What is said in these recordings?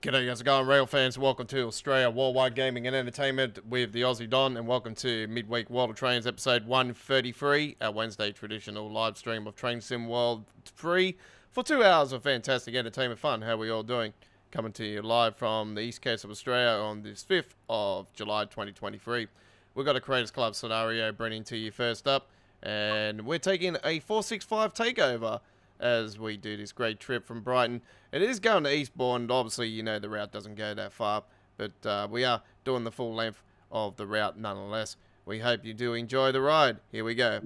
G'day, how's it going, rail fans? Welcome to Australia Worldwide Gaming and Entertainment with the Aussie Don, and welcome to Midweek World of Trains episode 133, our Wednesday traditional live stream of Train Sim World 3 for 2 hours of fantastic entertainment fun. How are we all doing? Coming to you live from the East Coast of Australia on this 5th of July 2023. We've got a Creators Club scenario bringing to you first up, and we're taking a 465 takeover as we do this great trip from Brighton. It is going to Eastbourne. Obviously, you know the route doesn't go that far, but we are doing the full length of the route nonetheless. We hope you do enjoy the ride. Here we go.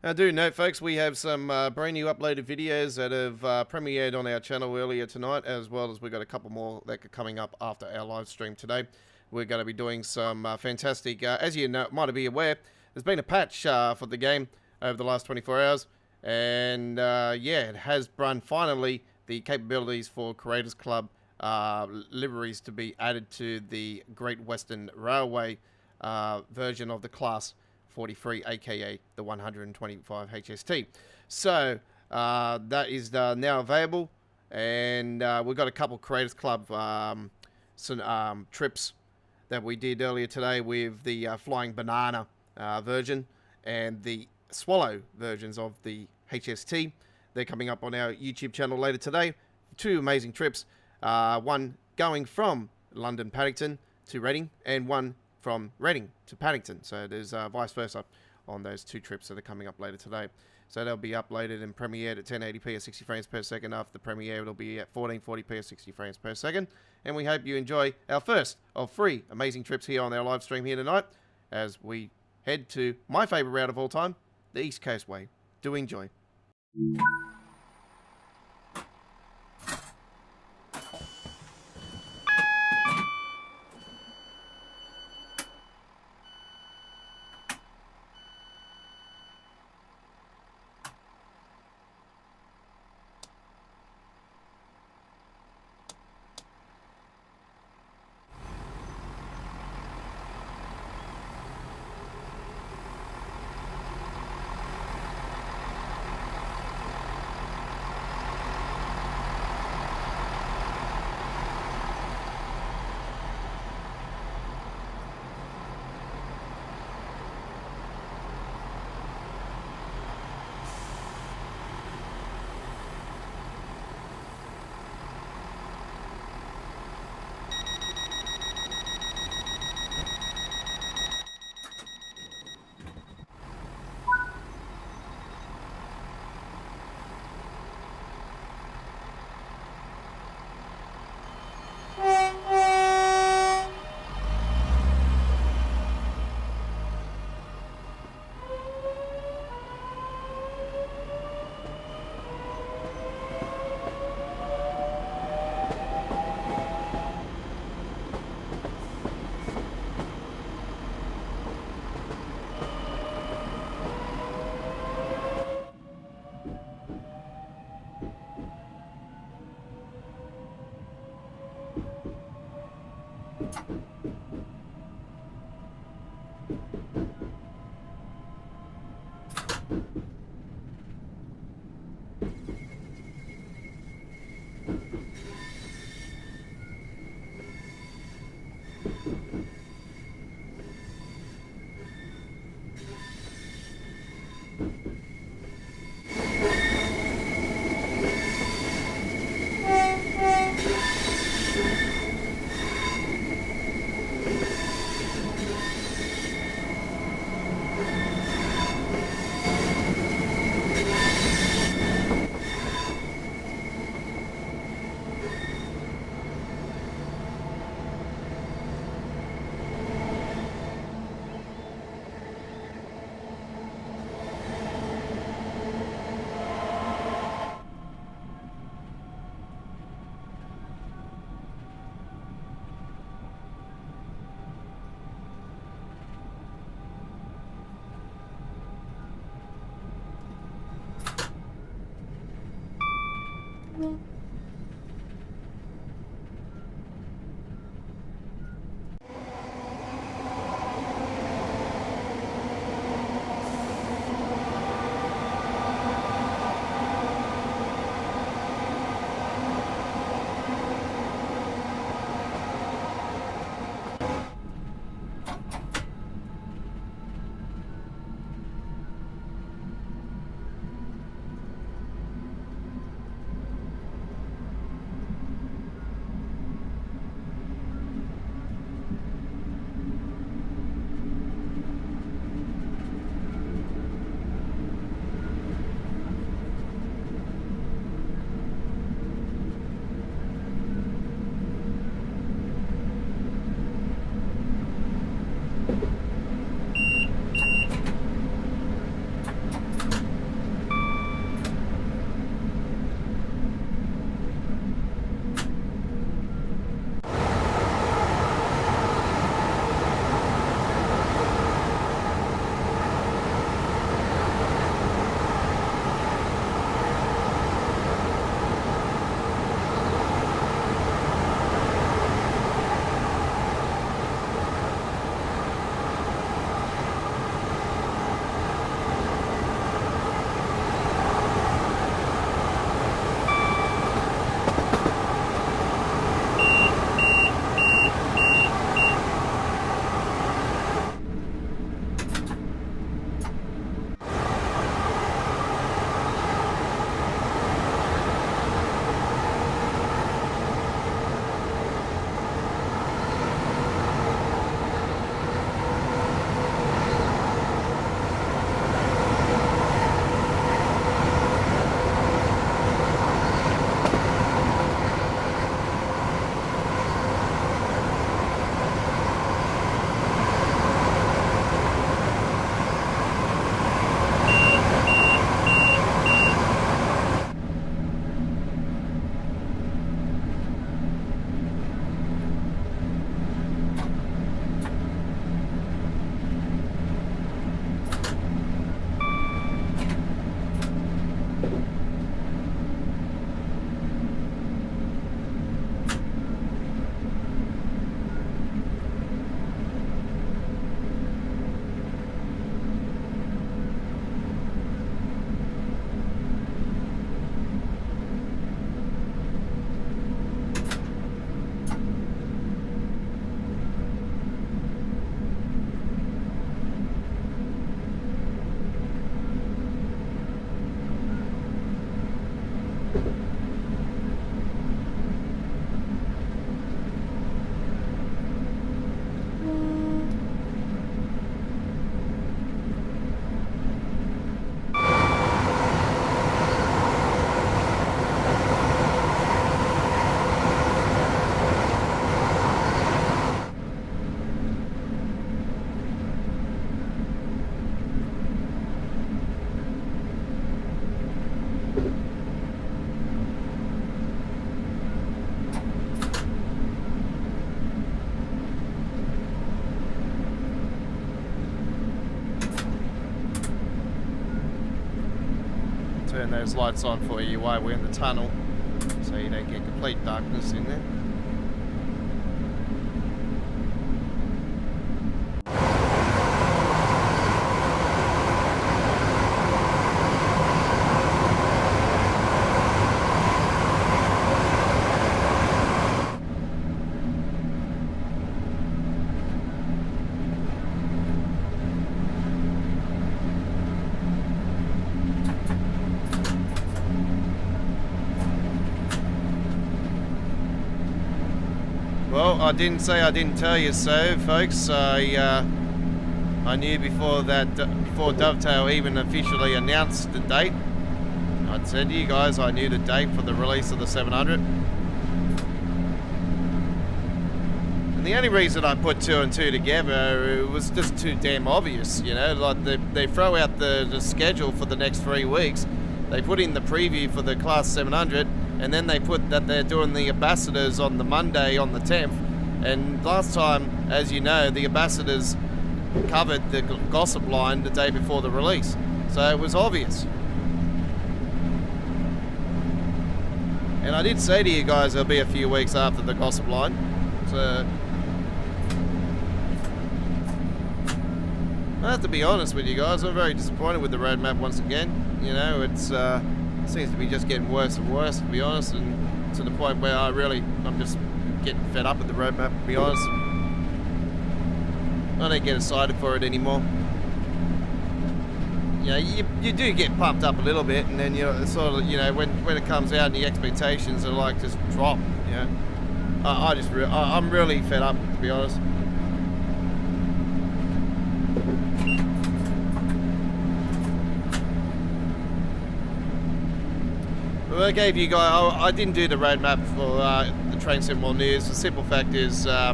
I do note, folks, we have some brand new uploaded videos that have premiered on our channel earlier tonight, as well as we've got a couple more that are coming up after our live stream today. We're going to be doing some fantastic, as you know, might be aware, there's been a patch for the game over the last 24 hours, and yeah, it has run finally the capabilities for Creators Club liveries to be added to the Great Western Railway version of the class 43, aka the 125 HST. So that is now available, and we've got a couple Creators Club trips that we did earlier today with the Flying Banana version and the Swallow versions of the HST. They're coming up on our YouTube channel later today. Two amazing trips, one going from London Paddington to Reading, and one from Reading to Paddington. So there's vice versa on those two trips that are coming up later today. So they'll be uploaded and premiered at 1080p at 60 frames per second. After the premiere, it'll be at 1440p at 60 frames per second. And we hope you enjoy our first of 3 amazing trips here on our live stream here tonight as we head to my favourite route of all time, the East Coastway. Do enjoy. Turn those lights on for you while we're in the tunnel, so you don't get complete darkness in there. Well, I didn't say I didn't tell you so, folks. I knew before Dovetail even officially announced the date. I'd said to you guys I knew the date for the release of the 700. And the only reason I put 2 and 2 together, it was just too damn obvious, you know. Like they throw out the schedule for the next 3 weeks. They put in the preview for the Class 700, and then they put that they're doing the Ambassadors on the Monday on the 10th. And last time, as you know, the Ambassadors covered the Glossop Line the day before the release. So it was obvious. And I did say to you guys there'll be a few weeks after the Glossop Line. So I have to be honest with you guys, I'm very disappointed with the roadmap once again. You know, it seems to be just getting worse and worse, to be honest, and to the point where I'm just getting fed up with the roadmap, to be honest. I don't get excited for it anymore. You know, you do get pumped up a little bit, and then you're sort of, you know, when it comes out and the expectations are like just drop, you know. I'm really fed up, to be honest. Well, I gave you guys, I didn't do the roadmap for the Train Sim World News. The simple fact is, I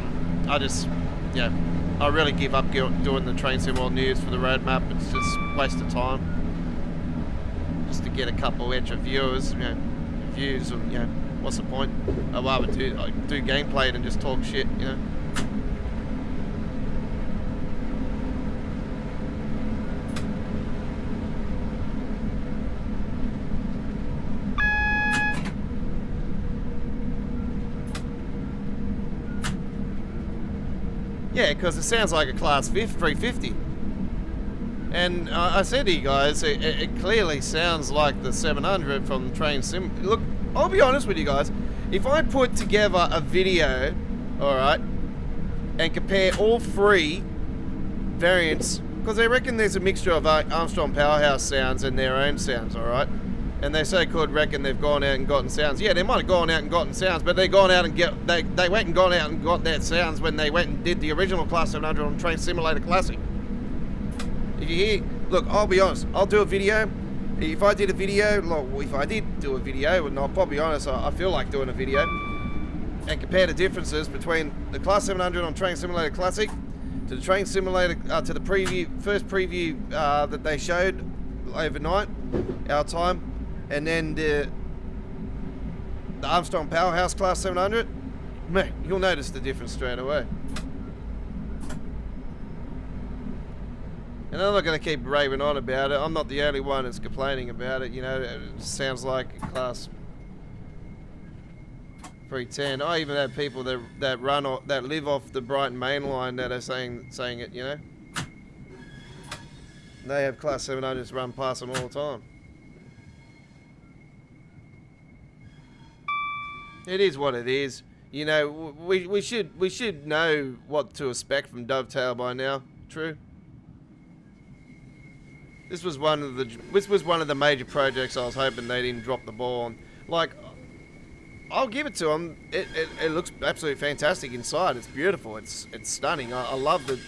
really give up doing the Train Sim World News for the roadmap. It's just a waste of time. Just to get a couple extra viewers, you know, views, or, you know, what's the point? I'd rather do gameplay than just talk shit, you know. Yeah, because it sounds like a Class 350. And I said to you guys, it clearly sounds like the 700 from Train Sim. Look, I'll be honest with you guys. If I put together a video, alright, and compare all 3 variants, because they reckon there's a mixture of Armstrong Powerhouse sounds and their own sounds, alright? And they so-called reckon they've gone out and gotten sounds. Yeah, they might have gone out and gotten sounds, but they went and gone out and got their sounds when they went and did the original Class 700 on Train Simulator Classic. If you hear, look, I'll be honest, I'll do a video. If I did a video, if I did do a video, and I'll probably be honest, I feel like doing a video, and compare the differences between the Class 700 on Train Simulator Classic to the Train Simulator, to the first preview that they showed overnight, our time, and then the Armstrong Powerhouse Class 700, man, you'll notice the difference straight away. And I'm not going to keep raving on about it. I'm not the only one that's complaining about it. You know, it sounds like a Class 310. I even have people that live off the Brighton main line that are saying it. You know, they have Class 700s run past them all the time. It is what it is. You know, we should know what to expect from Dovetail by now. True. This was one of the major projects I was hoping they didn't drop the ball on. Like, I'll give it to them. It looks absolutely fantastic inside. It's beautiful. It's stunning. I love the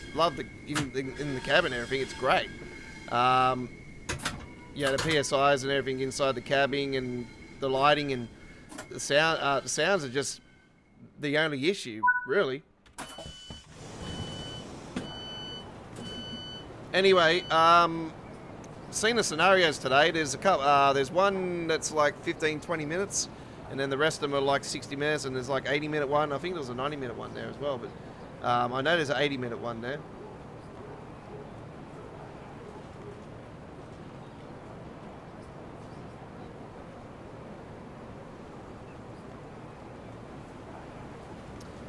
in the cabin and everything. It's great. Yeah, the PSIs and everything inside the cabin and the lighting and the sound. The sounds are just the only issue, really. Anyway, seen the scenarios today. There's a couple. There's one that's like 15-20 minutes, and then the rest of them are like 60 minutes, and there's like 80-minute one. I think there was a 90-minute one there as well, but I know there's an 80-minute one there.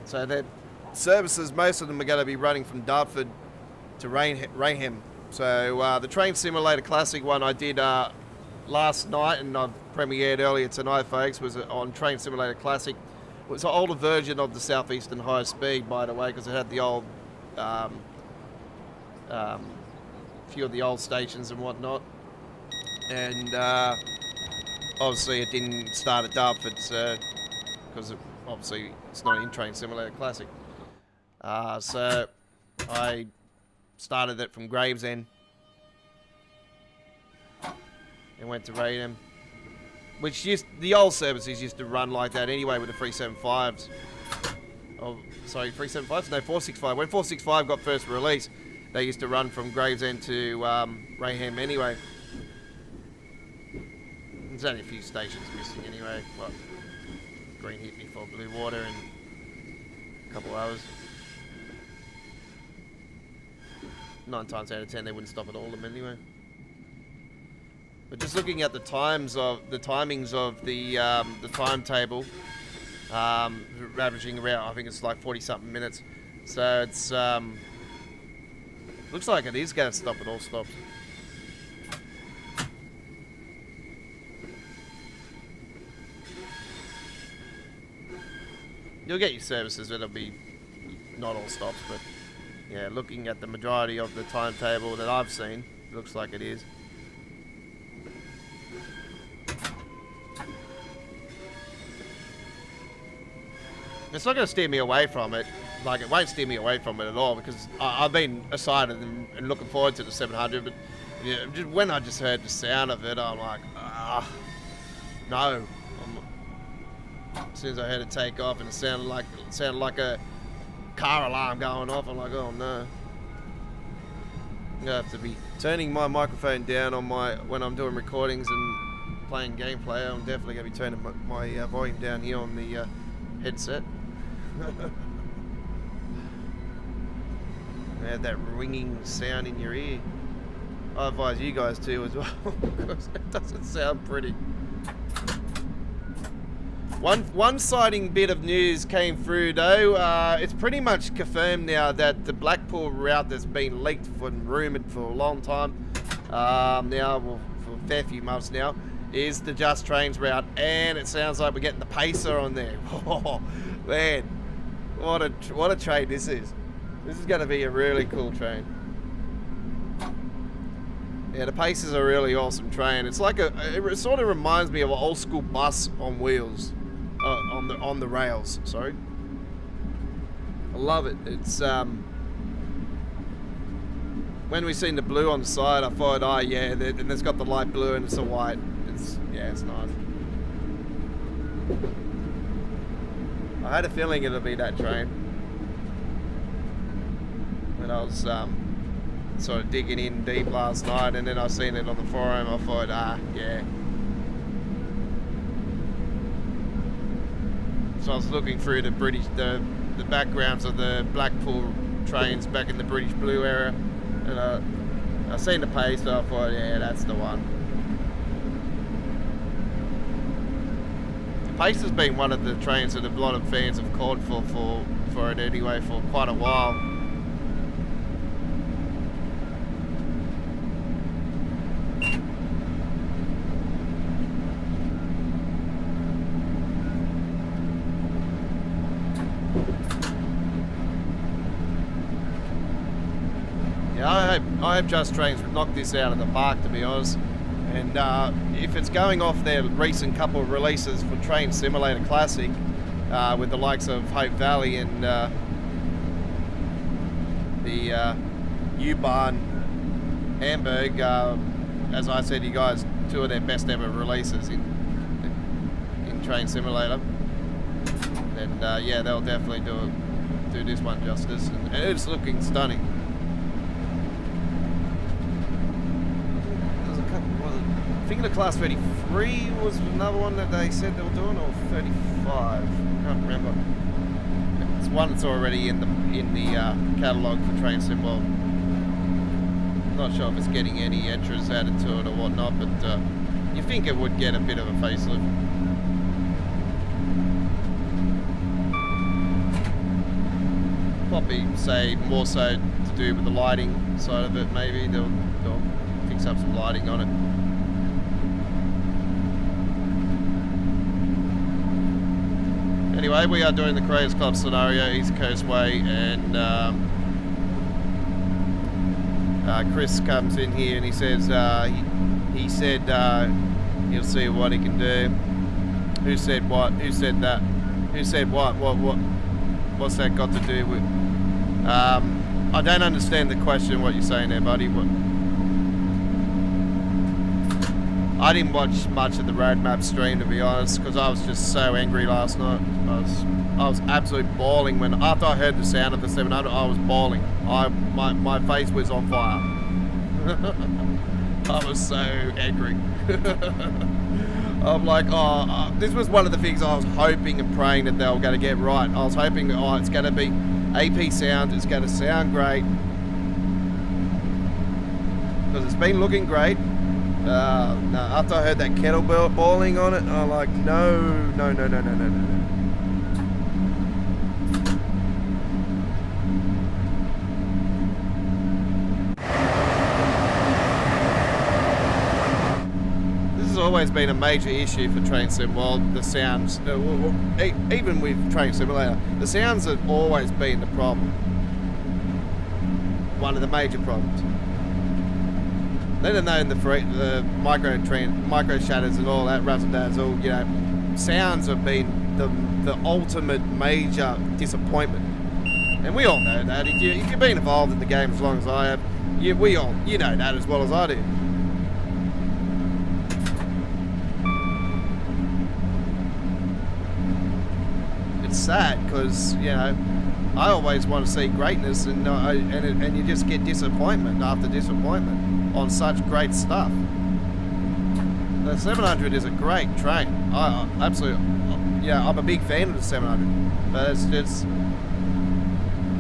So the services, most of them are going to be running from Dartford to Rainham. So the Train Simulator Classic one I did last night, and I've premiered earlier tonight, folks, was on Train Simulator Classic. It was an older version of the Southeastern High Speed, by the way, because it had the old, few of the old stations and whatnot. And obviously it didn't start at Dartford, so, because obviously it's not an in-train simulator classic. So I started it from Gravesend and went to Raynham, which the old services used to run like that anyway with the 375s. Oh, sorry, 375s? No, 465. When 465 got first released, they used to run from Gravesend to Raynham anyway. There's only a few stations missing anyway. Well, green hit me for blue water in a couple hours. 9 times out of 10 they wouldn't stop at all of them anyway. But just looking at the timings of the timetable, averaging around, I think it's like 40 something minutes. So it's looks like it is going to stop at all stops. You'll get your services, it'll be not all stops, but yeah, looking at the majority of the timetable that I've seen, it looks like it is. It's not going to steer me away from it. Like, it won't steer me away from it at all, because I've been excited and looking forward to the 700, but yeah, just when I just heard the sound of it, I'm like, no. As soon as I heard it take off and it sounded like a car alarm going off, I'm like, oh no. I'm gonna have to be turning my microphone down on when I'm doing recordings and playing gameplay. I'm definitely gonna be turning my volume down here on the headset. Have that ringing sound in your ear. I advise you guys to as well, because it doesn't sound pretty. One exciting bit of news came through though. It's pretty much confirmed now that the Blackpool route that's been leaked and rumoured for a long time, well, for a fair few months now, is the Just Trains route, and it sounds like we're getting the Pacer on there. Oh man, what a train this is. This is going to be a really cool train. Yeah, the Pacer's a really awesome train. It's like it sort of reminds me of an old school bus on wheels. On the rails, sorry. I love it. It's when we seen the blue on the side, I thought, oh yeah, and it's got the light blue and it's a white. It's nice. I had a feeling it'll be that train when I was sort of digging in deep last night, and then I seen it on the forum. I thought, yeah. So I was looking through the backgrounds of the Blackpool trains back in the British Blue era, and I seen the Pacer, so I thought, yeah, that's the one. The Pacer's been one of the trains that a lot of fans have called for it anyway for quite a while. I hope Just Trains would knock this out of the park, to be honest. And if it's going off their recent couple of releases for Train Simulator Classic, with the likes of Hope Valley and the U-Bahn Hamburg, as I said to you guys, 2 of their best ever releases in Train Simulator. And yeah, they'll definitely do this one justice, and it's looking stunning. I think the Class 33 was another one that they said they were doing, or 35. I can't remember. It's one that's already in the catalogue for Train Sim World. Not sure if it's getting any extras added to it or whatnot, but you think it would get a bit of a facelift. Probably say more so to do with the lighting side of it. Maybe they'll fix up some lighting on it. Anyway, we are doing the Creators Club scenario, East Coastway, and Chris comes in here and he says he said he'll see what he can do. Who said what? Who said that? Who said what? What's that got to do with? I don't understand the question. What you're saying there, buddy? What? I didn't watch much of the roadmap stream, to be honest, because I was just so angry last night. I was absolutely bawling when after I heard the sound of the 700. I was bawling. My face was on fire. I was so angry. I'm like, this was one of the things I was hoping and praying that they were going to get right. I was hoping, it's going to be AP sound. It's going to sound great because it's been looking great. No, after I heard that kettlebell bawling on it, I'm like, no. This has always been a major issue for Train Sim World. The sounds, even with Train Simulator, the sounds have always been the problem. One of the major problems. Let alone the micro shatters and all that razzle dazzle, you know, sounds have been the ultimate major disappointment, and we all know that. If you've been involved in the game as long as I have, you know that as well as I do. It's sad because, you know, I always want to see greatness, and you just get disappointment after disappointment on such great stuff. The 700 is a great train. I absolutely, yeah, I'm a big fan of the 700, but it's just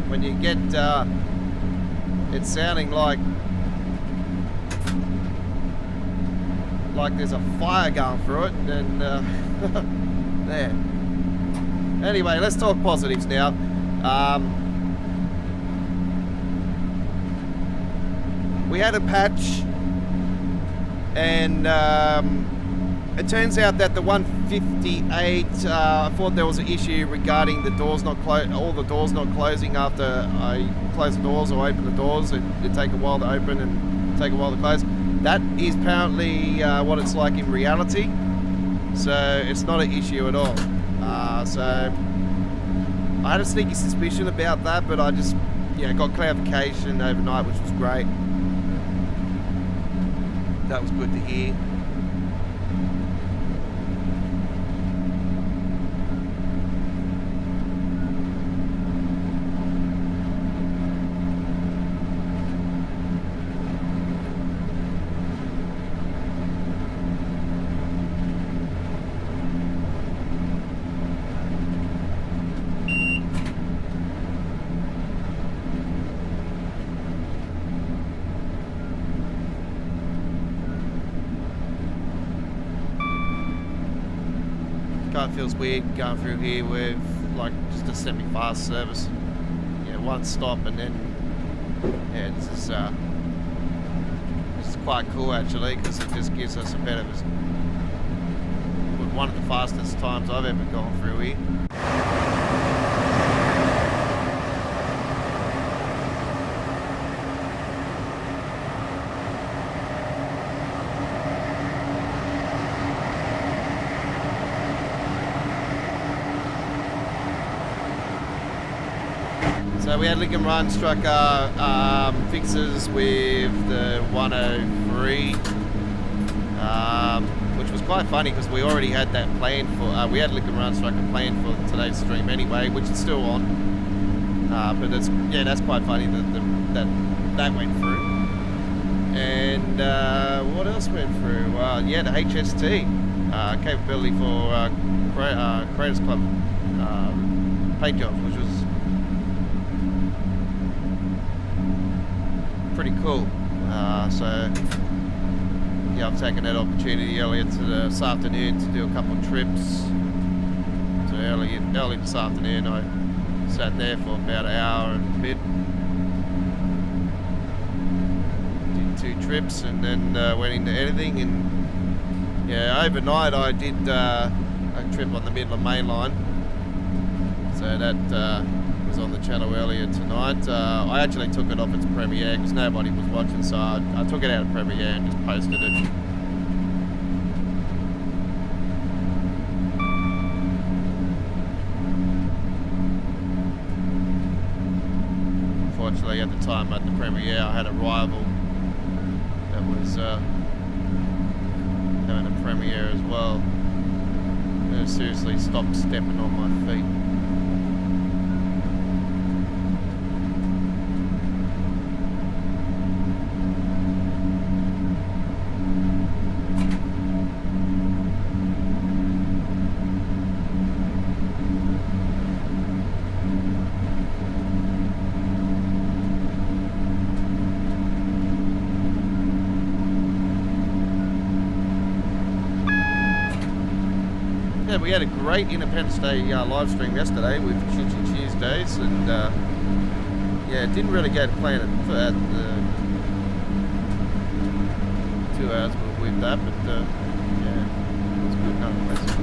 when you get it's sounding like there's a fire going through it, and there. Anyway, let's talk positives now. We had a patch, and it turns out that the 158, I thought there was an issue regarding the doors not all the doors not closing after I close the doors or open the doors. It take a while to open and take a while to close. That is apparently what it's like in reality, so it's not an issue at all. So I had a sneaky suspicion about that, but I just got clarification overnight, which was great. That was good to hear. It feels weird going through here with like just a semi-fast service. One stop, and then this is quite cool actually, because it just gives us a better, one of the fastest times I've ever gone through here. So we had Linke Rheinstrecke fixes with the 103, which was quite funny because we already had that planned for. We had Linke Rheinstrecke planned for today's stream anyway, which is still on. But that's quite funny that went through. And what else went through? The HST capability for Creators Club paint jobs, which was pretty cool. I've taken that opportunity earlier this afternoon to do a couple of trips. So early this afternoon I sat there for about an hour and a bit. Did 2 trips and then went into editing, and overnight I did a trip on the Midland Main Line. So that was on the channel earlier tonight. I actually took it off its premiere because nobody was watching, so I took it out of premiere and just posted it. unfortunately, at the time at the premiere, I had a rival that was having a premiere as well. I seriously stopped stepping on my feet. Yeah, we had a great Independence Day live stream yesterday with Chinchy Tuesdays, and yeah, it didn't really go to plan for that 2 hours we were with that, but yeah, it was good nonetheless.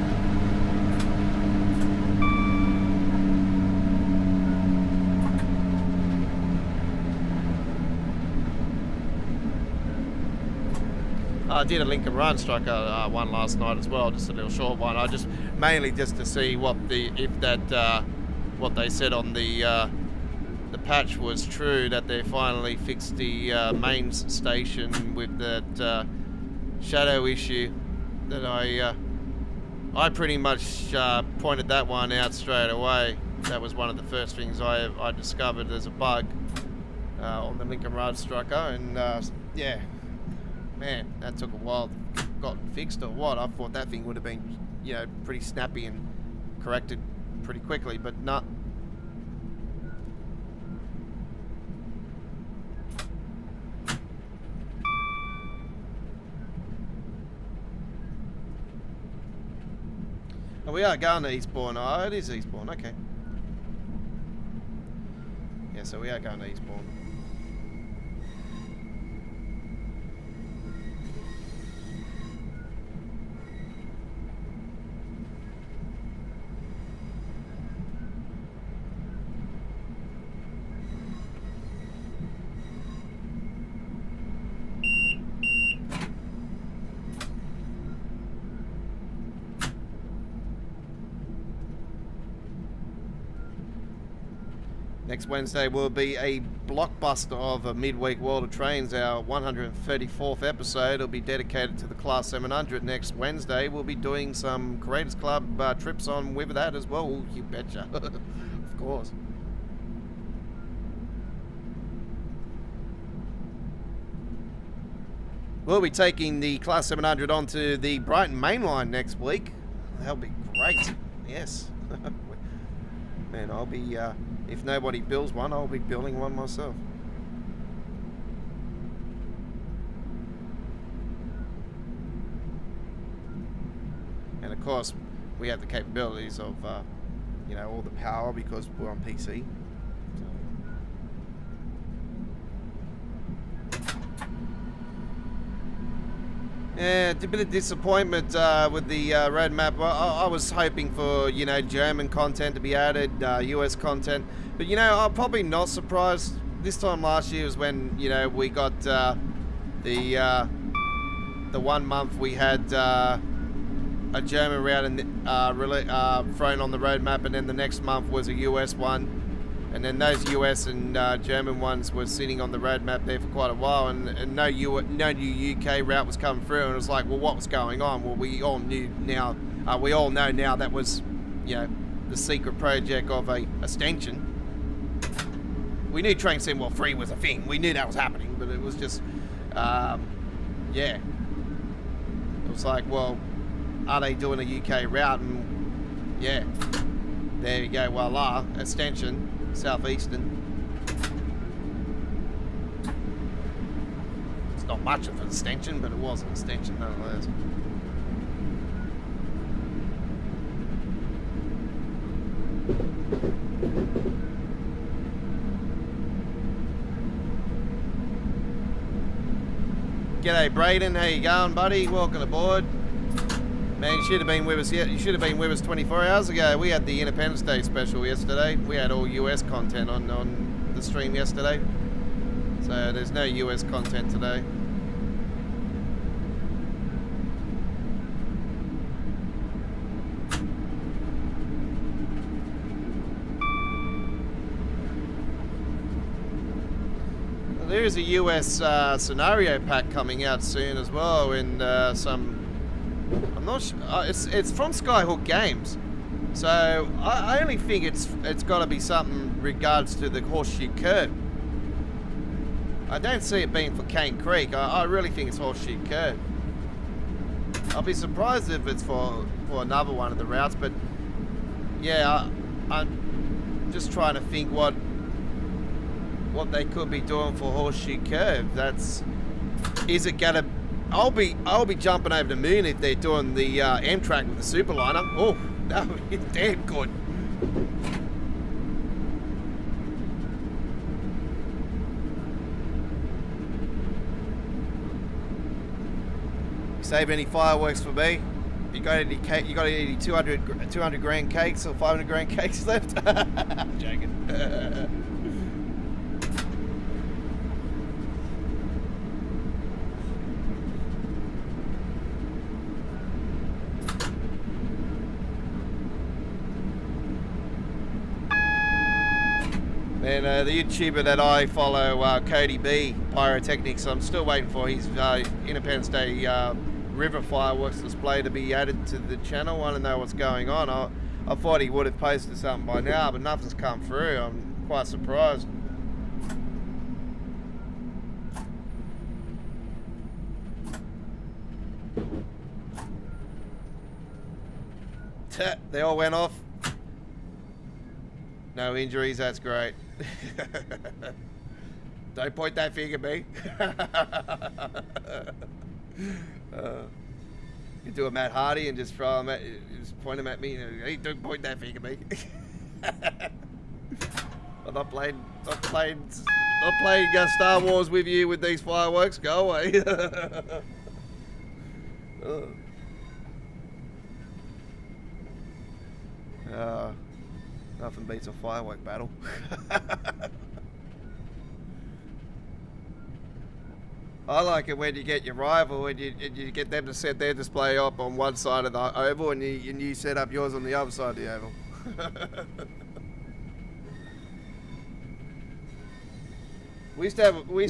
I did a Linke Rheinstrecke one last night as well, just a little short one. I just mainly just to see what what they said on the patch was true, that they finally fixed the mains station with that shadow issue that I pretty much pointed that one out straight away. That was one of the first things I discovered as a bug on the Linke Rheinstrecke, and yeah. Man, that took a while to got fixed or what. I thought that thing would have been, you know, pretty snappy and corrected pretty quickly, but not. Oh, we are going to Eastbourne. Oh, it is Eastbourne, okay. Yeah, so we are going to Eastbourne. Next Wednesday will be a blockbuster of a midweek World of Trains, our 134th episode. It'll be dedicated to the Class 700 next Wednesday. We'll be doing some Creators Club trips on with that as well. Ooh, you betcha. Of course. We'll be taking the Class 700 onto the Brighton Main Line next week. That'll be great. Yes. Man, I'll be... if nobody builds one, I'll be building one myself. And of course, we have the capabilities of, you know, all the power because we're on PC. Yeah, a bit of disappointment with the roadmap. I was hoping for, you know, German content to be added, US content. But, you know, I'm probably not surprised. This time last year was when, you know, we got the 1 month we had a German route and thrown on the roadmap, and then the next month was a US one. And then those US and German ones were sitting on the roadmap there for quite a while, and no new UK route was coming through, and it was like, well, what was going on? Well, we all knew now, we all know now that was, you know, the secret project of a extension. We knew Train Sim World 3 was a thing. We knew that was happening, but it was just, yeah. It was like, well, are they doing a UK route? And yeah, there you go, voila, extension. Southeastern. It's not much of an extension, but it was an extension nonetheless. G'day Braden, how you going, buddy? Welcome aboard. Man, you should have been with us. You should have been with us 24 hours ago. We had the Independence Day special yesterday. We had all US content on the stream yesterday. So there's no US content today. There is a US scenario pack coming out soon as well in some... I'm not sure. It's from Skyhook Games. So I only think it's got to be something regards to the Horseshoe Curve. I don't see it being for Cane Creek. I really think it's Horseshoe Curve. I'll be surprised if it's for another one of the routes, but yeah, I'm just trying to think what they could be doing for Horseshoe Curve. Is it gonna? I'll be jumping over the moon if they're doing the Amtrak with the Superliner. Oh, that would be damn good. Save any fireworks for me? You got any cake? You got any 200 grand cakes or 500 grand cakes left? I'm joking. And the YouTuber that I follow, Cody B, Pyrotechnics, I'm still waiting for his Independence Day river fireworks display to be added to the channel. I want to know what's going on. I thought he would have posted something by now, but nothing's come through. I'm quite surprised. They all went off. No injuries, that's great. Don't point that finger at me. You do a Matt Hardy and just throw him just point him at me. Hey, don't point that finger at me. I'm not playing Star Wars with you with these fireworks. Go away. Nothing beats a firework battle. I like it when you get your rival and you get them to set their display up on one side of the oval and you set up yours on the other side of the oval. We used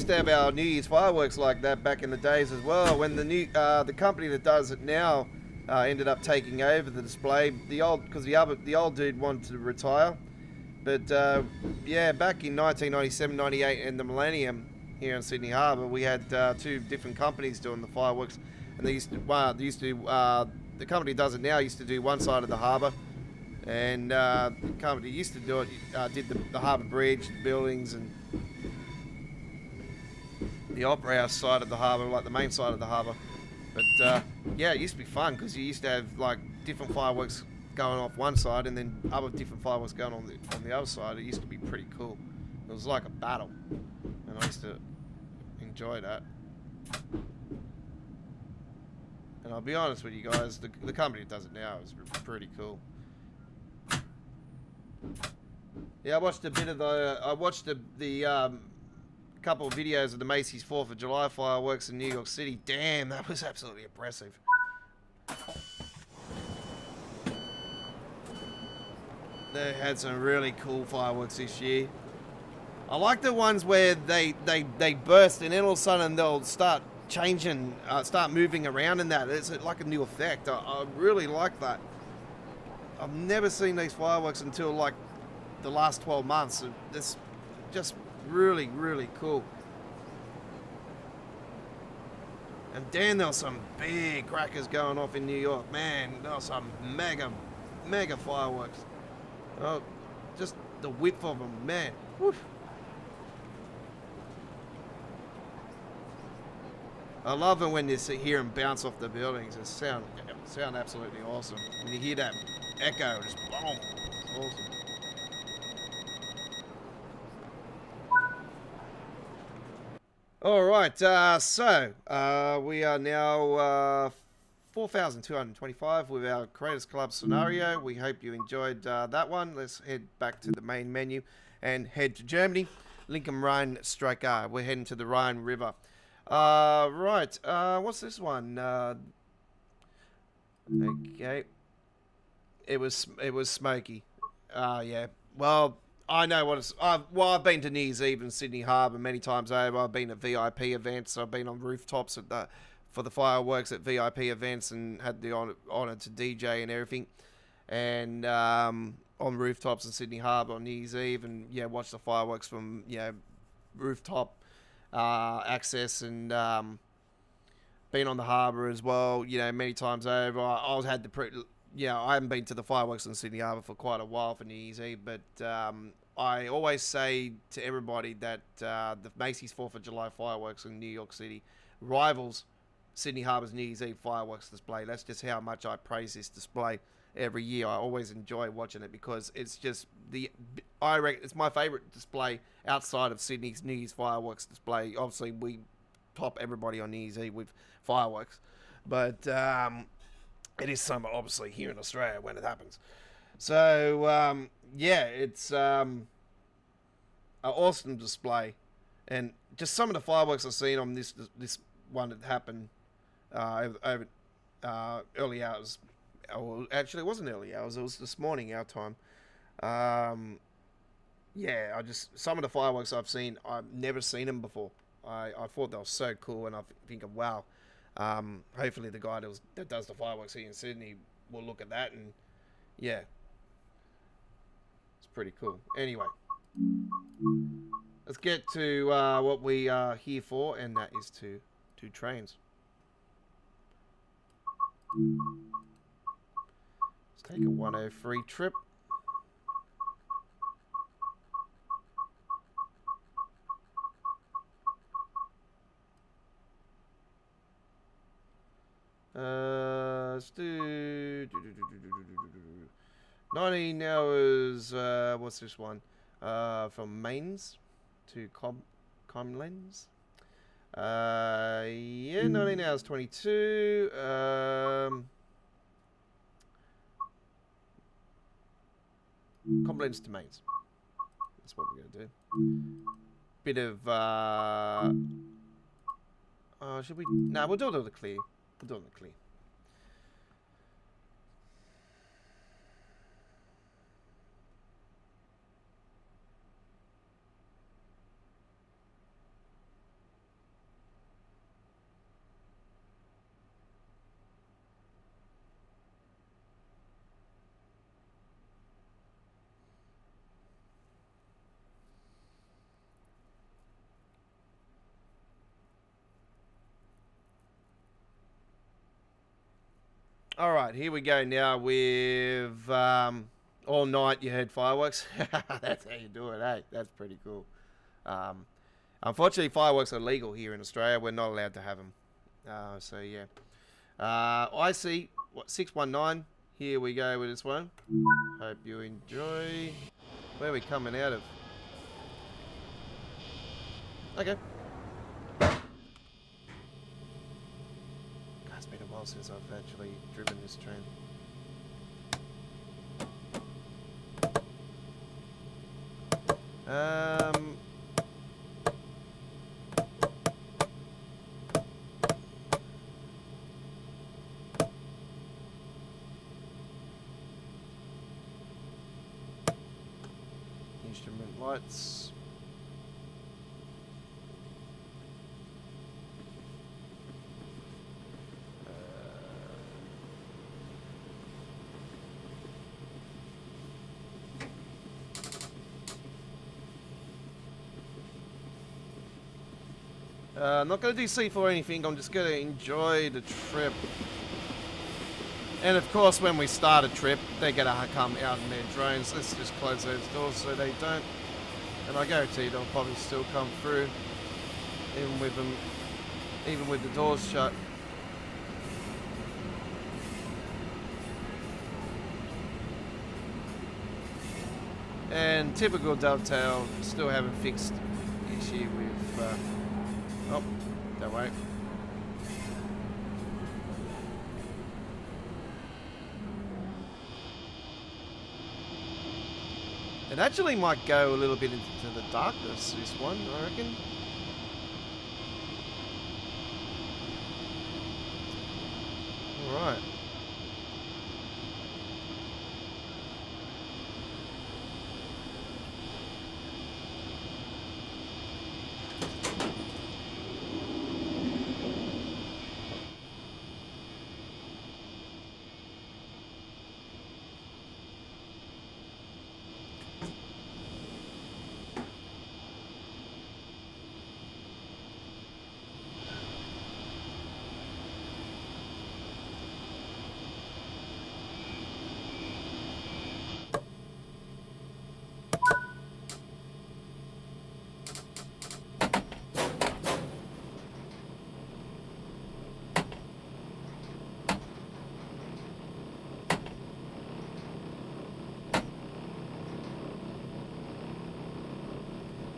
to have our New Year's fireworks like that back in the days as well. When the company that does it now ended up taking over the display, the old dude wanted to retire, but yeah, back in 1997, 98, and the Millennium here in Sydney Harbour, we had two different companies doing the fireworks, and the company does it now used to do one side of the harbour, and the company used to do it did the harbour bridge, the buildings, and the opera house side of the harbour, like the main side of the harbour. But yeah, it used to be fun because you used to have like different fireworks going off one side and then other different fireworks going on the other side. It used to be pretty cool. It was like a battle, and I used to enjoy that. And I'll be honest with you guys, the company that does it now is pretty cool. Yeah, I watched a bit of the couple of videos of the Macy's 4th of July fireworks in New York City. Damn, that was absolutely impressive. They had some really cool fireworks this year. I like the ones where they burst and then all of a sudden they'll start changing, start moving around and that. It's like a new effect. I really like that. I've never seen these fireworks until like the last 12 months. It's just really, really cool. And then there was some big crackers going off in New York. Man, there was some mega fireworks. Oh, just the width of them, man. Woo. I love it when you hear them bounce off the buildings. It sound absolutely awesome. When you hear that echo, just boom. It's awesome. All right, so we are now 4,225 with our Creators Club scenario. We hope you enjoyed that one. Let's head back to the main menu and head to Germany. Linke Rheinstrecke. We're heading to the Rhine River. Right, what's this one? Okay, it was smoky. Yeah. Well, I know what it's. I've been to New Year's Eve in Sydney Harbour many times over. I've been at VIP events. I've been on rooftops for the fireworks at VIP events and had the honour to DJ and everything. And on rooftops in Sydney Harbour on New Year's Eve, and watch the fireworks from rooftop access, and been on the harbour as well. Many times over. I haven't been to the fireworks in Sydney Harbour for quite a while for New Year's Eve, but I always say to everybody that the Macy's 4th of July fireworks in New York City rivals Sydney Harbour's New Year's Eve fireworks display. That's just how much I praise this display every year. I always enjoy watching it because it's just I reckon it's my favourite display outside of Sydney's New Year's fireworks display. Obviously, we top everybody on New Year's Eve with fireworks, but it is summer, obviously, here in Australia when it happens. So, it's an awesome display. And just some of the fireworks I've seen on this one that happened over early hours. Well, actually, it wasn't early hours. It was this morning, our time. Some of the fireworks I've seen, I've never seen them before. I thought they were so cool, and I think of, wow. Hopefully the guy that does the fireworks here in Sydney will look at that, and it's pretty cool. Anyway, let's get to what we are here for, and that is to do trains. Let's take a 103 trip. Let's do 19 hours. What's this one? From Mainz to Comlens. 19 hours 22. Comlens to Mainz. That's what we're gonna do. Bit of should we? No, we'll do it on the clear. We'll do it on the clear. All right, here we go now with all night you heard fireworks. That's how you do it, eh? That's pretty cool. Unfortunately, fireworks are legal here in Australia. We're not allowed to have them. I see, 619. Here we go with this one. Hope you enjoy. Where are we coming out of? Okay. It's been a while since I've actually driven this train. Instrument lights. I'm not going to do C4 or anything, I'm just going to enjoy the trip. And of course, when we start a trip, they're going to come out in their drones. Let's just close those doors so they don't. And I guarantee they'll probably still come through, even with the doors shut. And typical Dovetail, still haven't fixed the issue with... oh, don't worry. It actually might go a little bit into the darkness, this one, I reckon. Alright.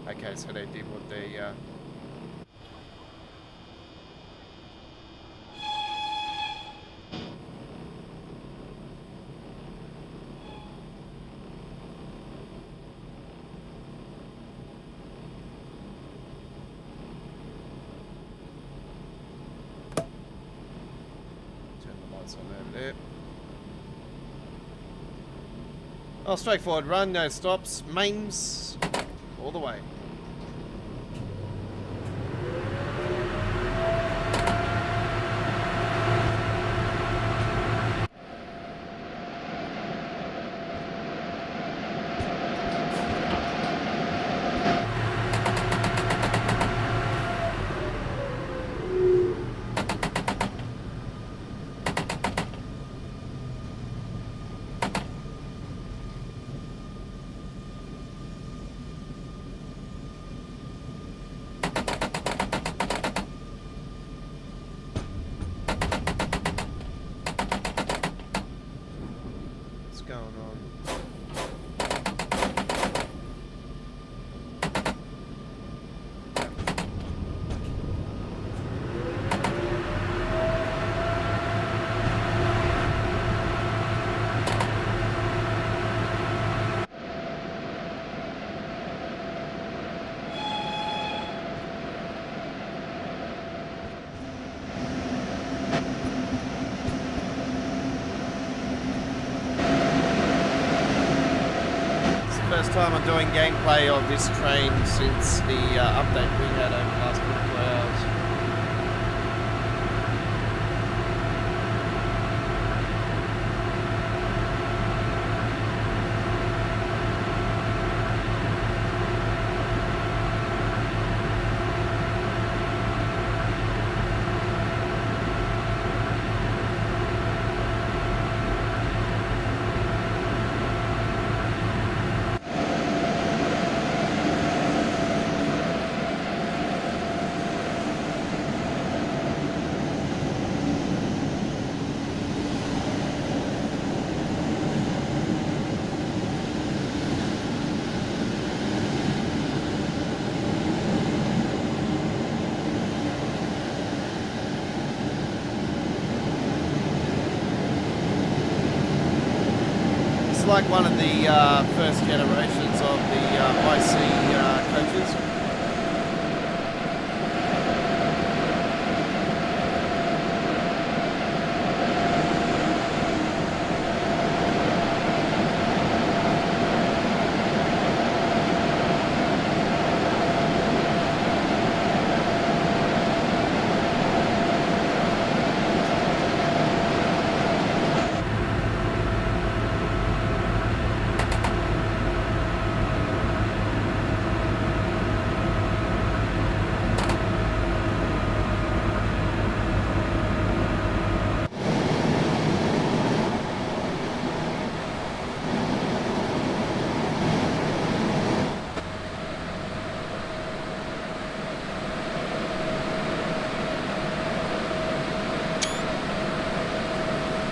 Okay, so they did what they... Turn the lights on over there. Oh, straightforward run, no stops, mains, all the way. Going on. First time I'm doing gameplay of this train since the update we had over the last 24 hours. Like one of the first generations of the IC coaches.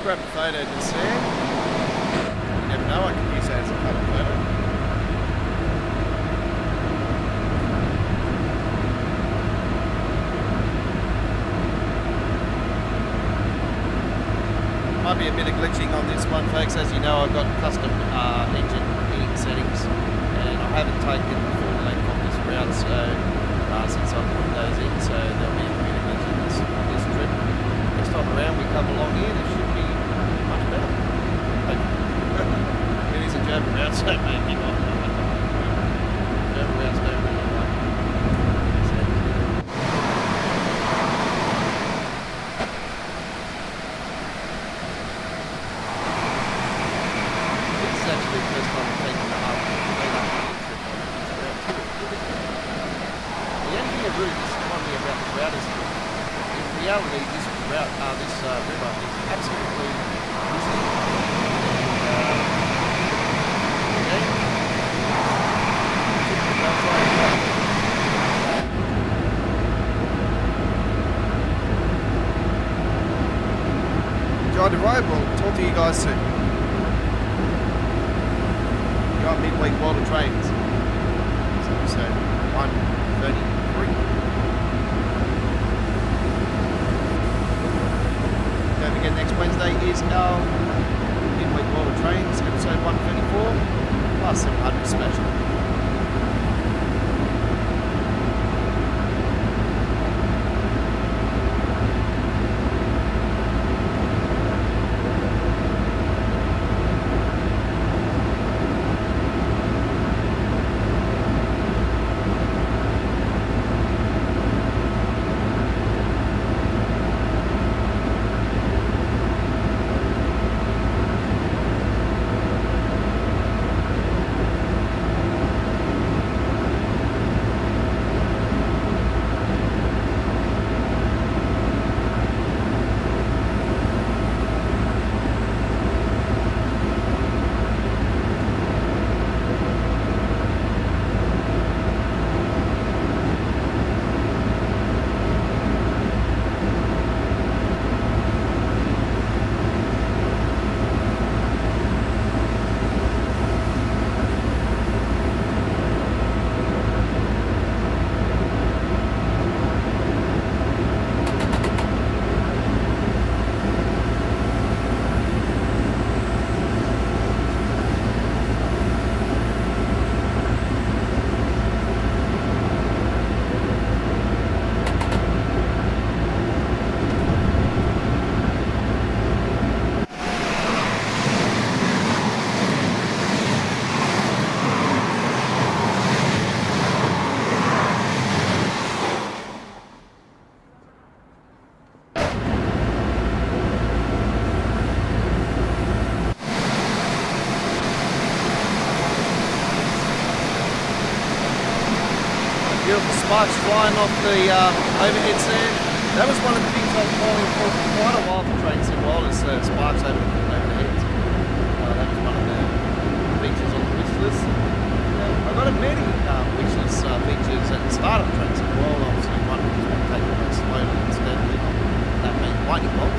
Grab a photo just there. You never know, I can use that as a cover photo. Might be a bit of glitching on this one, folks. As you know, I've got custom engine heating settings, and I haven't taken the full length of this route, so since I've put those in, so there'll be a bit of glitching on this trip. Next time around we come along here, there should be much better. It is a German route, so maybe not. German routes don't really like it. This is actually the first time I've taken the up trip on this route too. The only thing that really disappointed me about the route is in reality this route, this river is absolutely busy. Enjoy the ride. We'll talk to you guys soon. You're on midweek World of Trains. So we say. is our midweek World of Trains, episode 134, plus 700 special. Beautiful sparks flying off the overheads there. That was one of the things I was calling for quite a while for Train Sim World, is sparks overheads. That was one of the features on the wish list. I got many wish list features at the start of Train Sim World. Obviously one was going to take it very slowly instead of that being lightning bolt.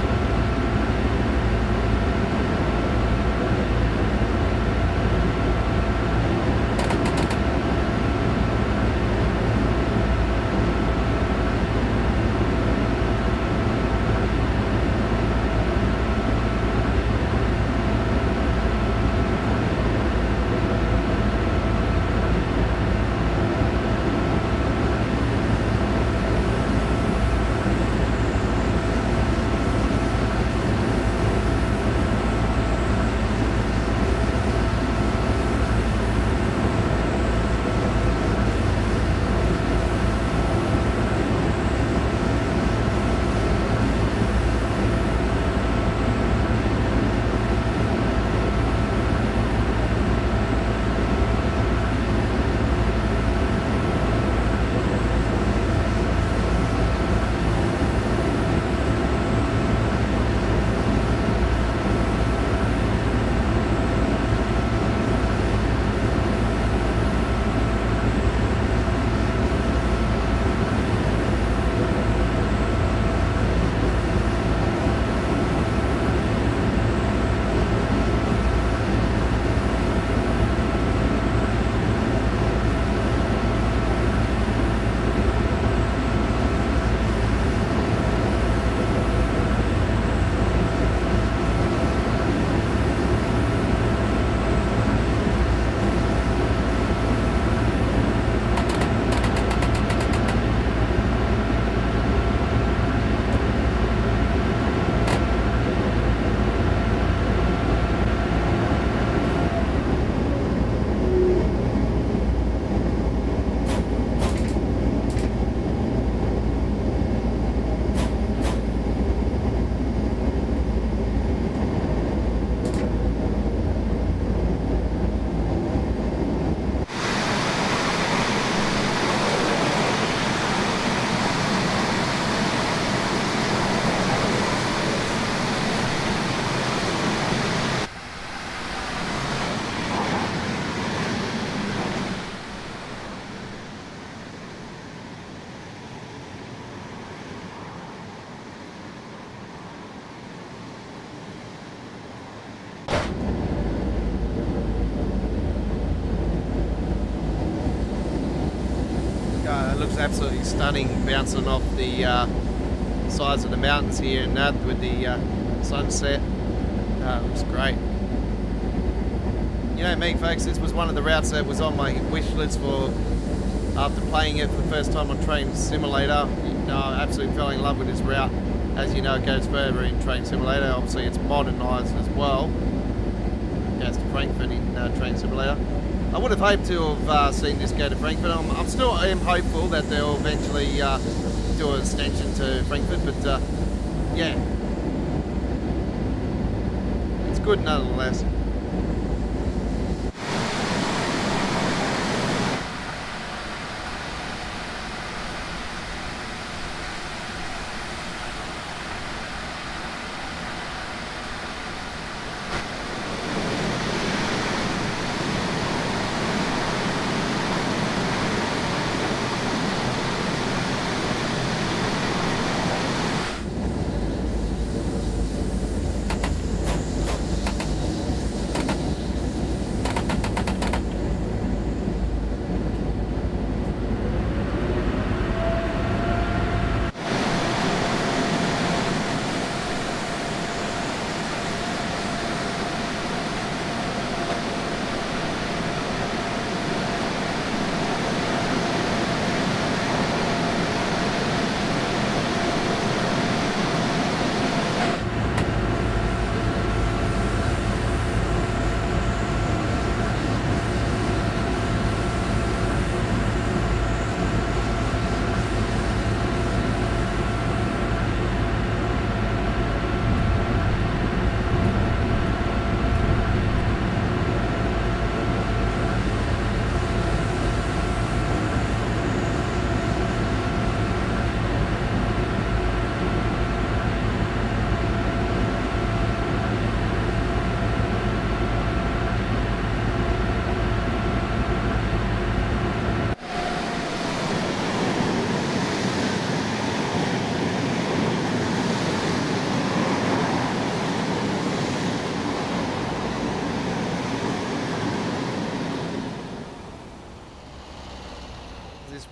Looks absolutely stunning, bouncing off the sides of the mountains here and that with the sunset. Looks great. You know me, folks, this was one of the routes that was on my wish list for after playing it for the first time on Train Simulator. You know, I absolutely fell in love with this route. As you know, it goes further in Train Simulator. Obviously, it's modernised as well. It goes to Frankfurt in Train Simulator. I would have hoped to have seen this go to Frankfurt. I'm still hopeful that they'll eventually do an extension to Frankfurt, but yeah, it's good nonetheless.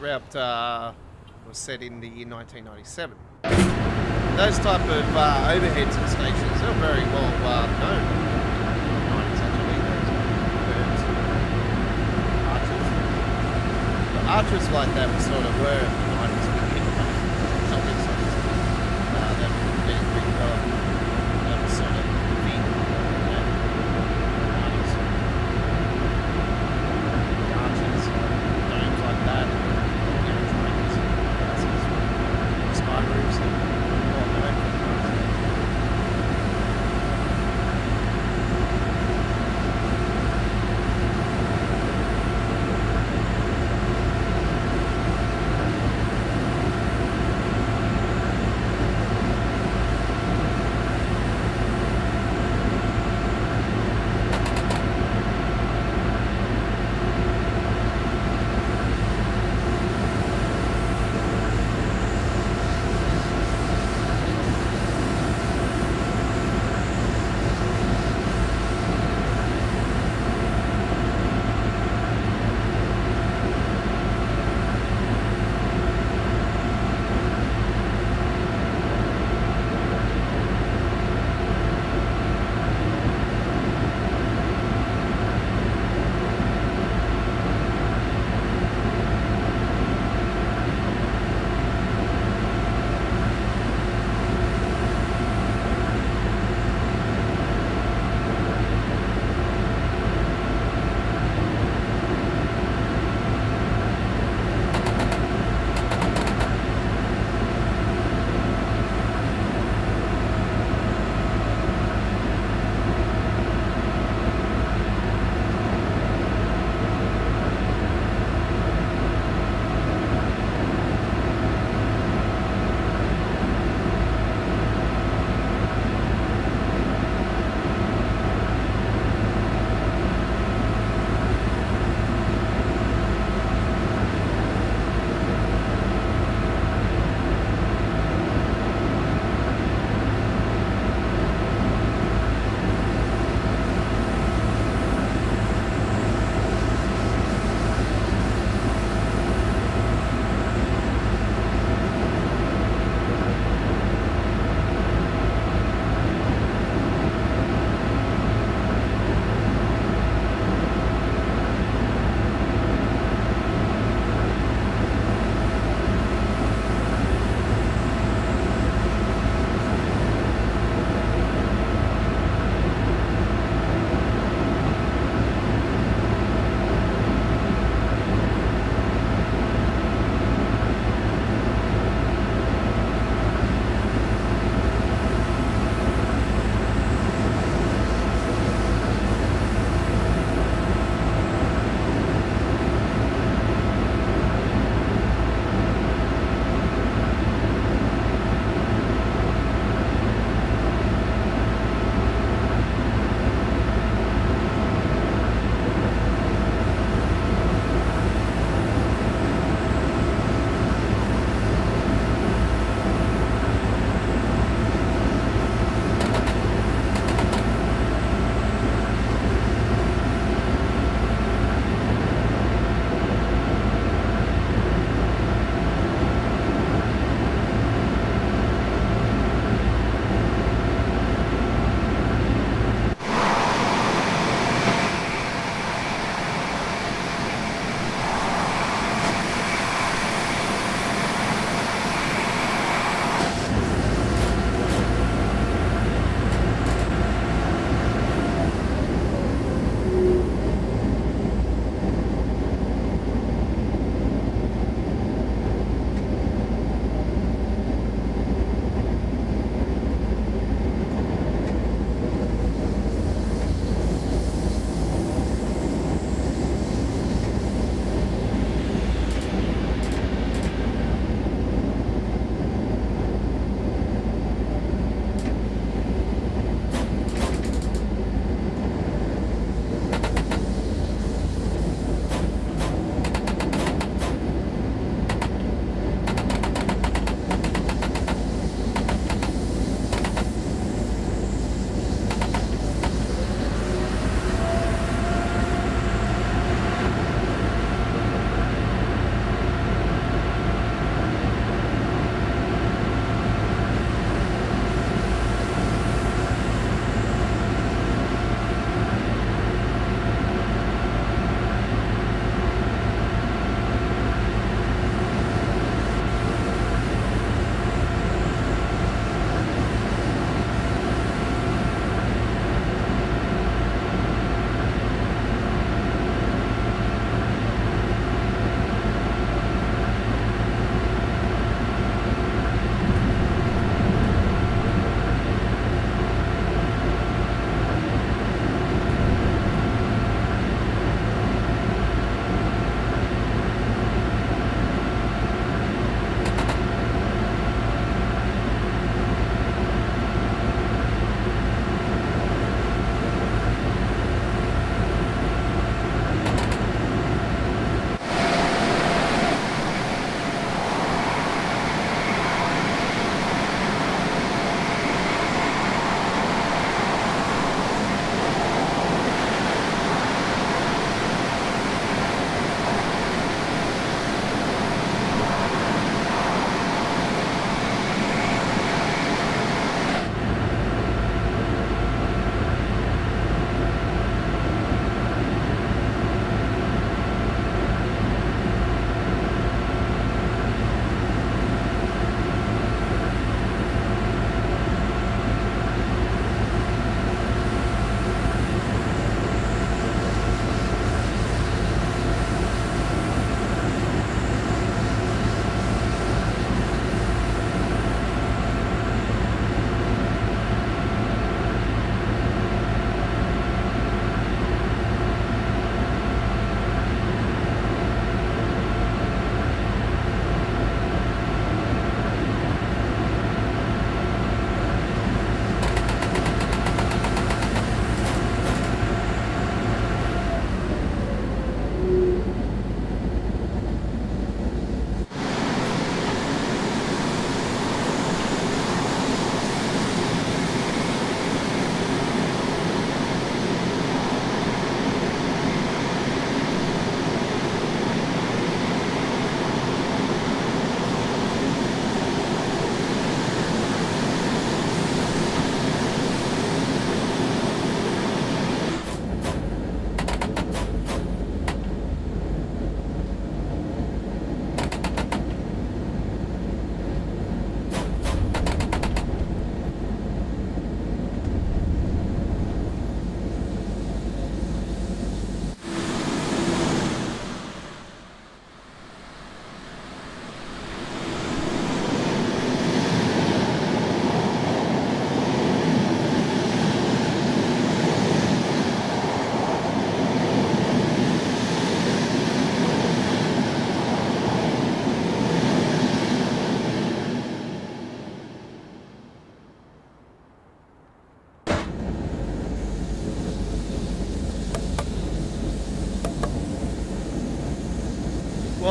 Route was set in the year 1997. Those type of overheads and stations are very well known. Arches like that were sort of were in the 90s with hit shopping centres that were being redeveloped. That was sort of the thing, you know, 90s. The arches, domes like that.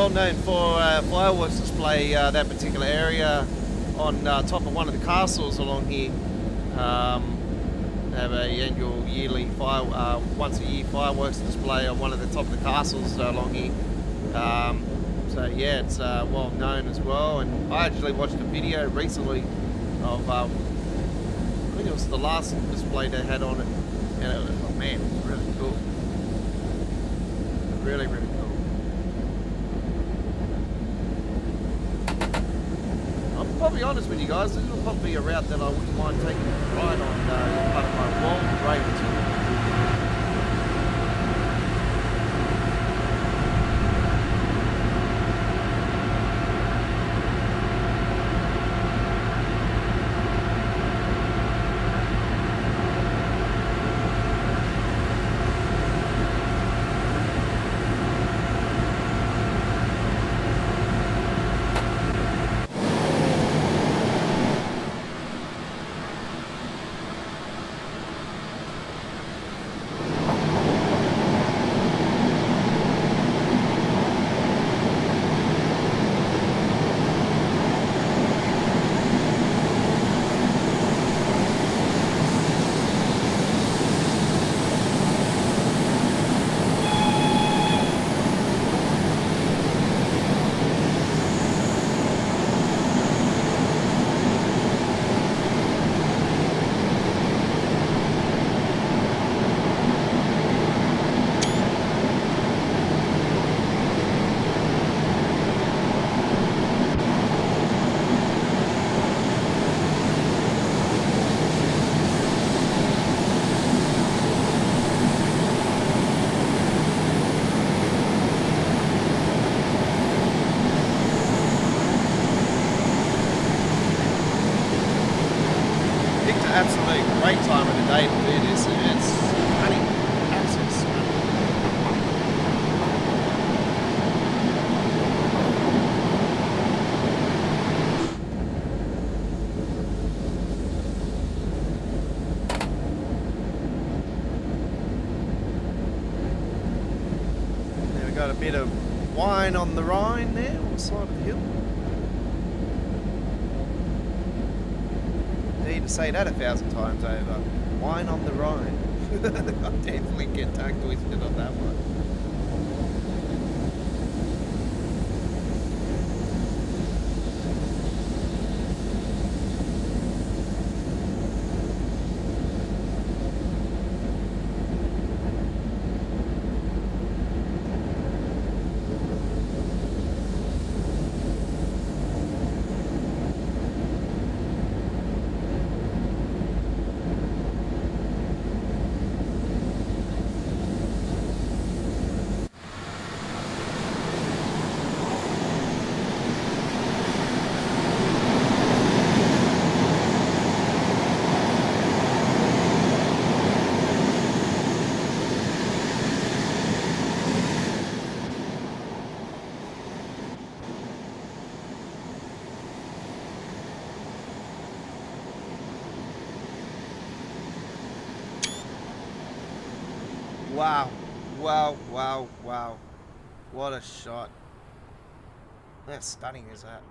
well known for fireworks display, that particular area on top of one of the castles along here. They have a annual yearly once a year fireworks display on one of the top of the castles along here. So yeah, it's well known as well. And I actually watched a video recently of I think it was the last display they had on it, and it was, oh man, it was really cool. Really, really cool. I'm probably honest with you guys, this will probably be a route that I wouldn't mind taking a ride on part of my World Rail. Absolute great time of the day to do this, and it's honey, absolute stunning. Now we've got a bit of wine on the Rhine there on the side of the hill. To say that 1,000 times over. Wine on the Rhine. I'll definitely get tongue twisted on that one. Wow, wow, wow, wow. What a shot. How stunning is that?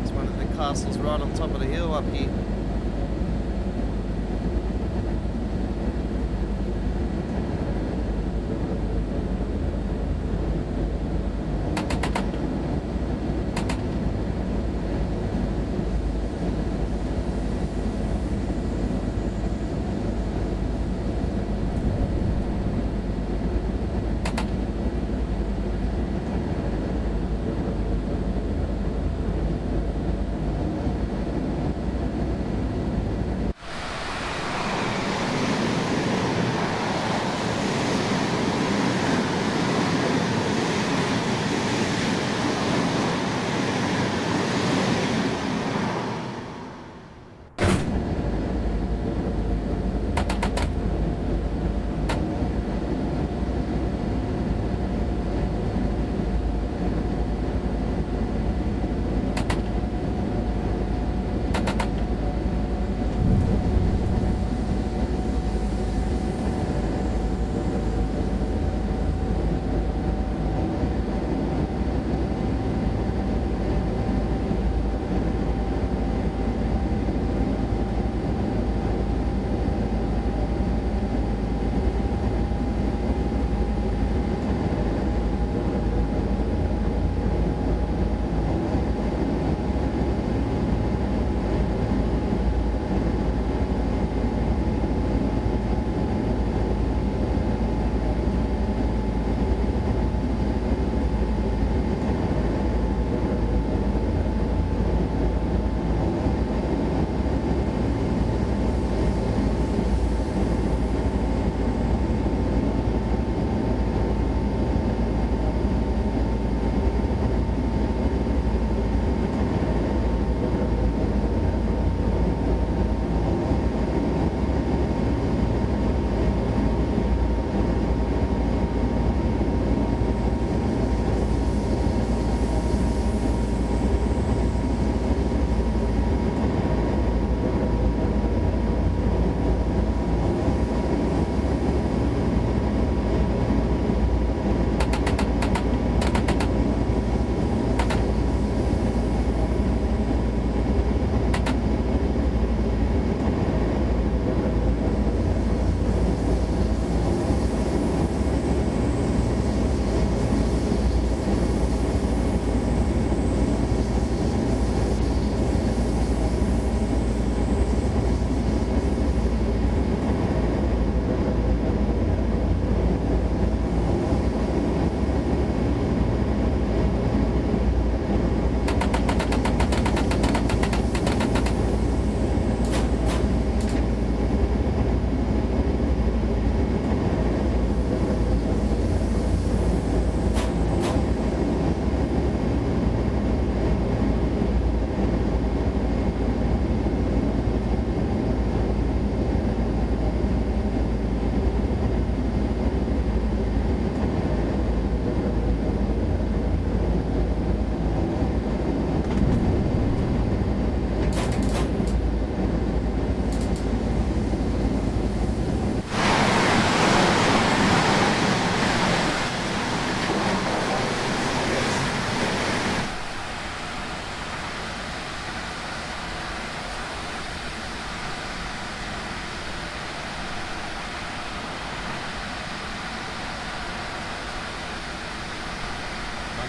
It's one of the castles right on top of the hill up here.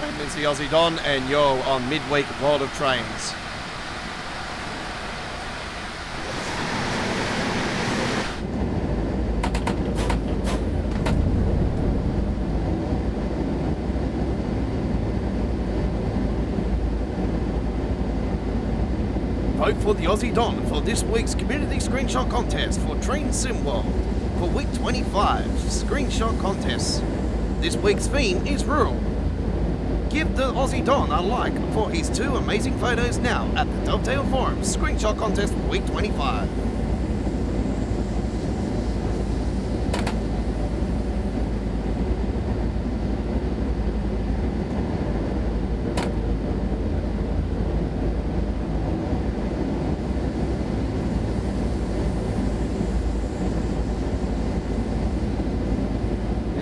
It's the Aussie Don, and you're on Midweek World of Trains. Vote for the Aussie Don for this week's community screenshot contest for Train Sim World for week 25 screenshot contests. This week's theme is rural. Give the Aussie Don a like for his 2 amazing photos now at the Dovetail Forum screenshot contest for week 25.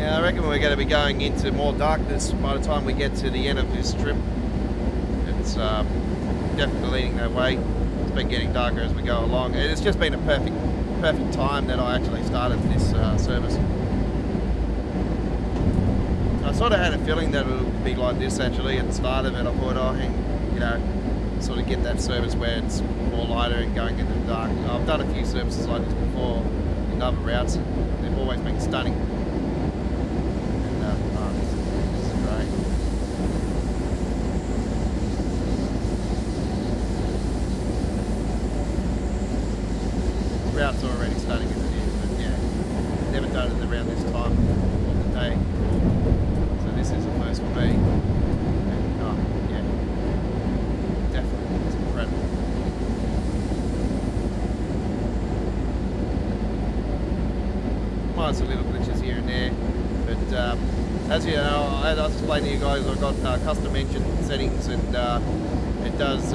I reckon we're going to be going into more darkness by the time we get to the end of this trip. It's definitely leading that way. It's been getting darker as we go along. It's just been a perfect time that I actually started this service. I sort of had a feeling that it would be like this actually at the start of it. I thought, sort of get that service where it's more lighter and going into the dark. I've done a few services like this before in other routes. They've always been stunning. Route's already stunning as it is, but yeah, never done it around this time of the day, so this is the first for me, and yeah, definitely, it's incredible. Minus a little glitches here and there, but as you know, as I explained to you guys, I've got custom engine settings, and it does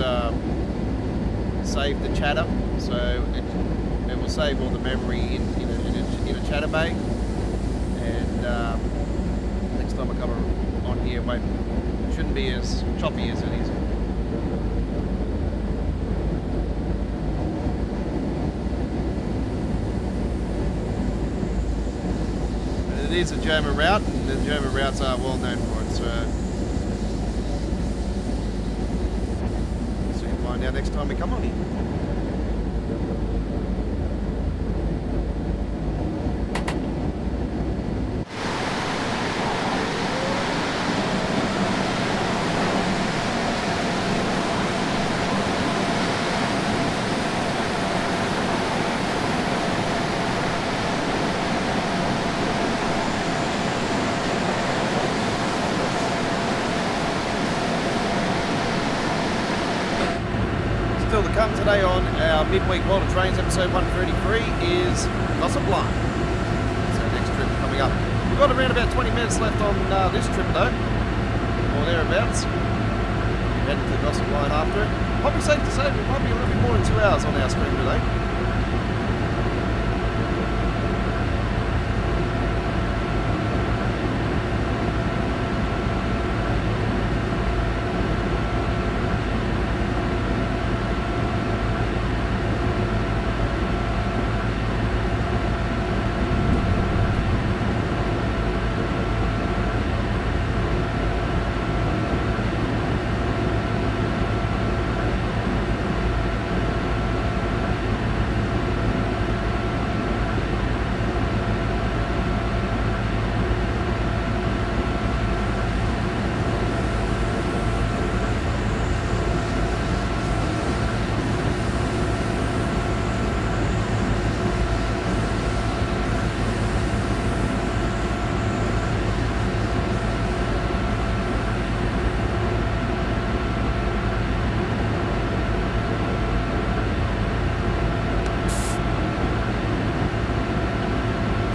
save the chatter, so it will save all the memory in a chatter bay, and next time I come on here, it shouldn't be as choppy as it is. And it is a German route, and the German routes are well known for it, so you'll find out next time we come on here. Still to come today on our Midweek World of Trains episode 133 is Glossop Line. It's our next trip coming up. We've got around about 20 minutes left on this trip though, or thereabouts. We're heading to the Glossop Line after it. Probably safe to say we might be a little bit more than 2 hours on our stream today.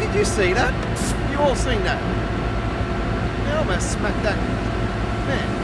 Did you see that? You all seen that? You almost smacked that man.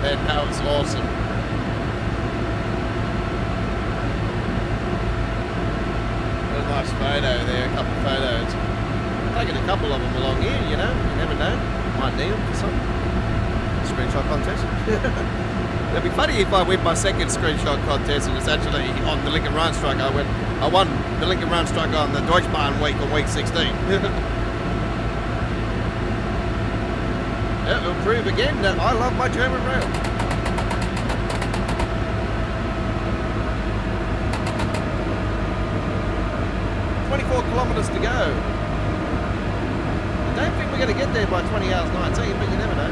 then that was awesome. What a nice photo there, a couple of photos. Taking a couple of them along here, you know, you never know. Might need them for some screenshot contest. It'd be funny if I win my second screenshot contest and it's actually on the Linke Rheinstrecke. I won the Linke Rheinstrecke on the Deutschbahn week on week 16. It will prove again that I love my German rail. Kilometres to go. I don't think we're going to get there by 20 hours 19, but you never know.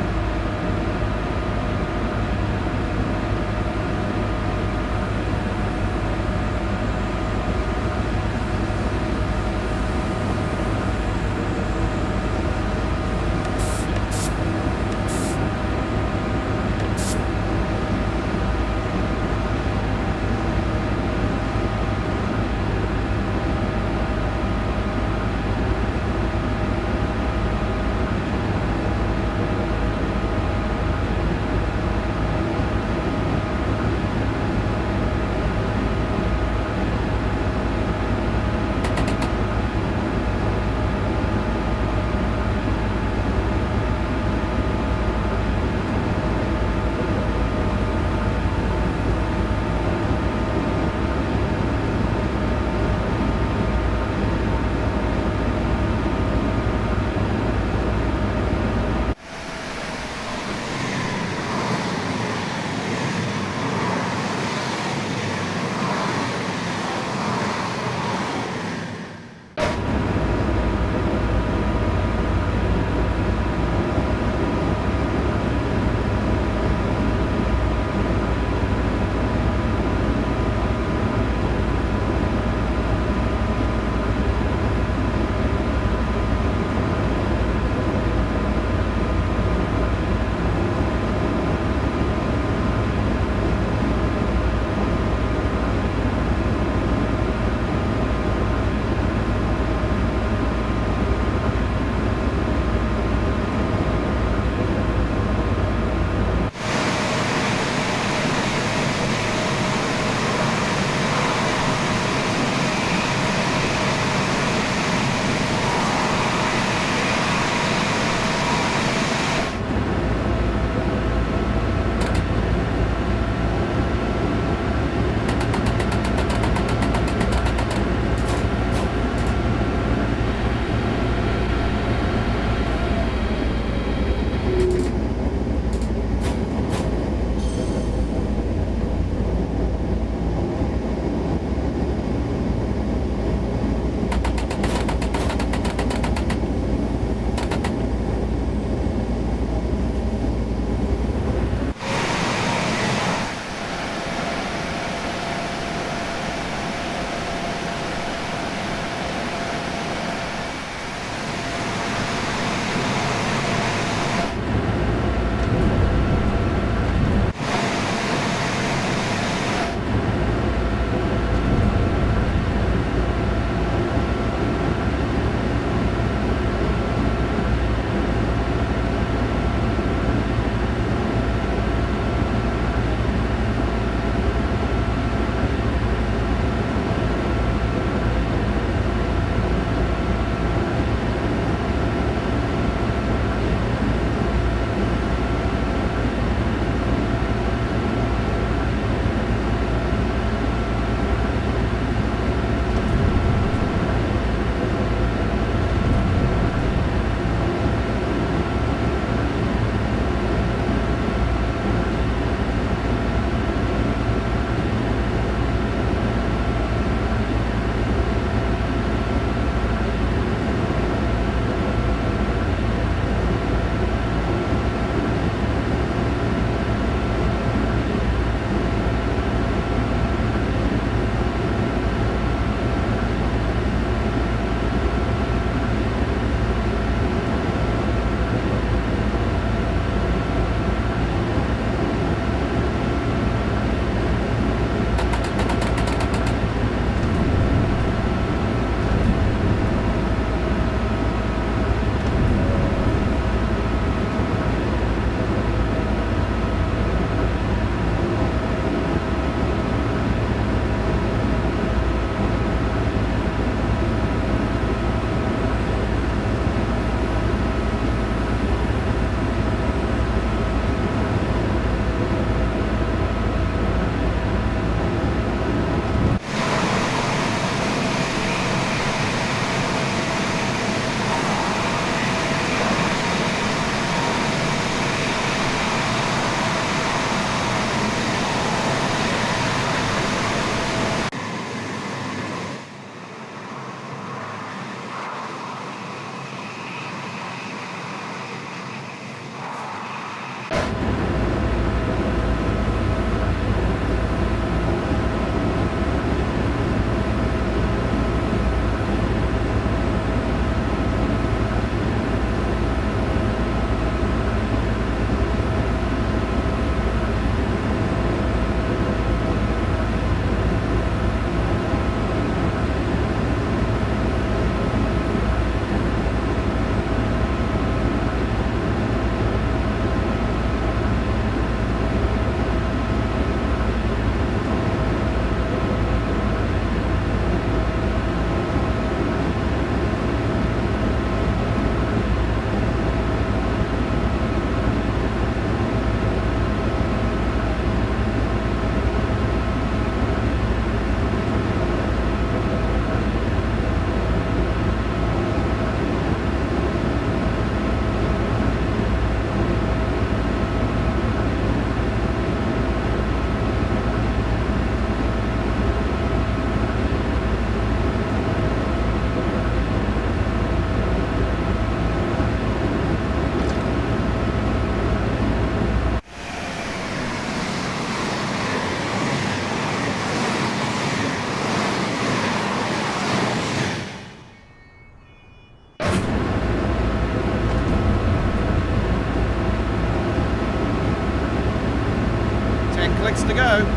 to go.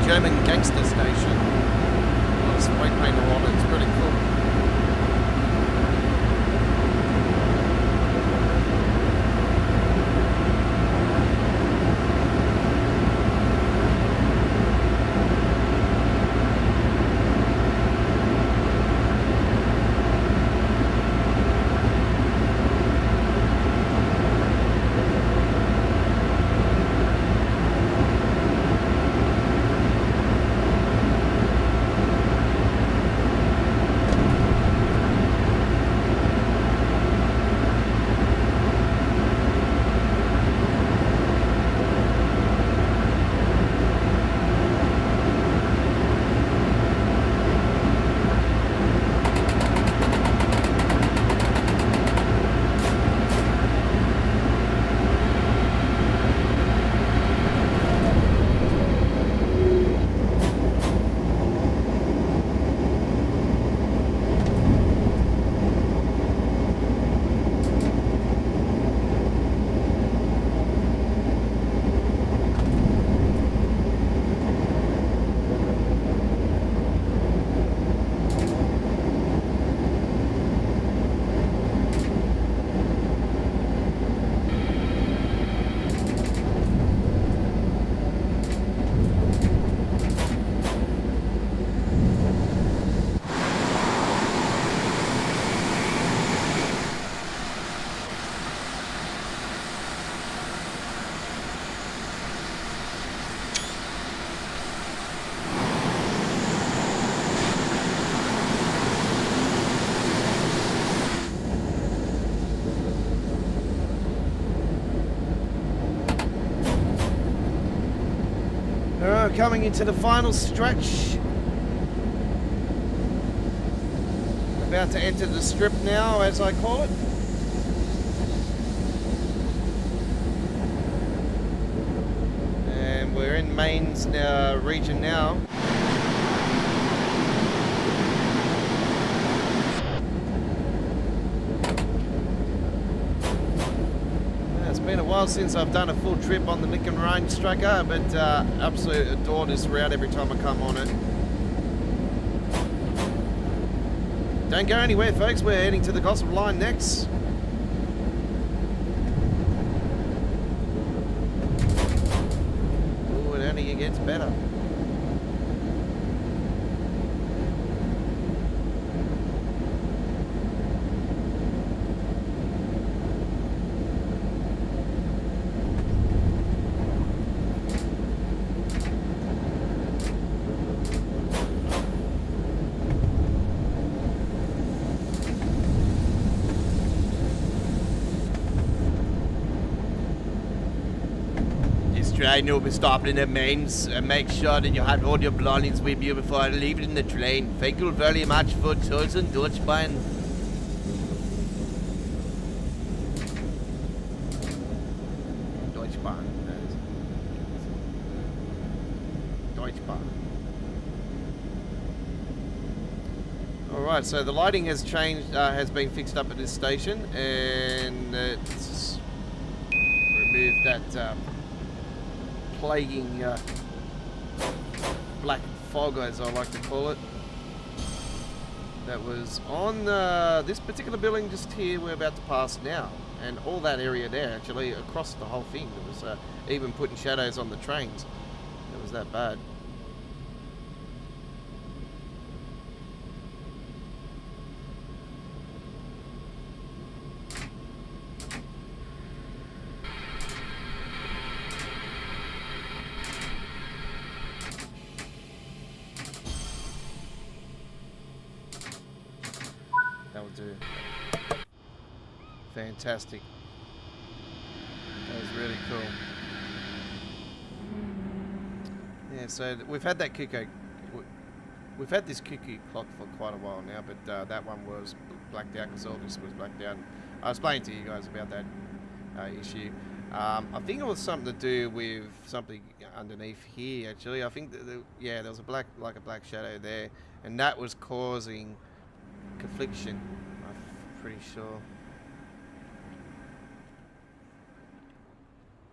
German gangster station. Got a spray painter on it, it's pretty cool. Coming into the final stretch. About to enter the strip now, as I call it. And we're in Maine's region now. It's been a while since I've done a full trip on the Linke Rheinstrecke, but absolutely adore this route every time I come on it. Don't go anywhere, folks. We're heading to the Glossop Line next. Ooh, it only gets better. train, you'll be stopping at mains, and make sure that you have all your belongings with you before leaving the train. Thank you very much for choosing Deutschbahn. Deutschbahn. Deutschbahn. Alright, so the lighting has changed, has been fixed up at this station, and it's removed that plaguing black fog, as I like to call it, that was on this particular building just here we're about to pass now, and all that area there, actually across the whole thing. It was even putting shadows on the trains. It was that bad. Do. Fantastic. That was really cool. Yeah, so we've had that cuckoo. We've had this cuckoo clock for quite a while now, but that one was blacked out because all this was blacked out. I was explaining to you guys about that issue. I think it was something to do with something underneath here. Actually, I think yeah, there was a black shadow there, and that was causing confliction. Pretty sure.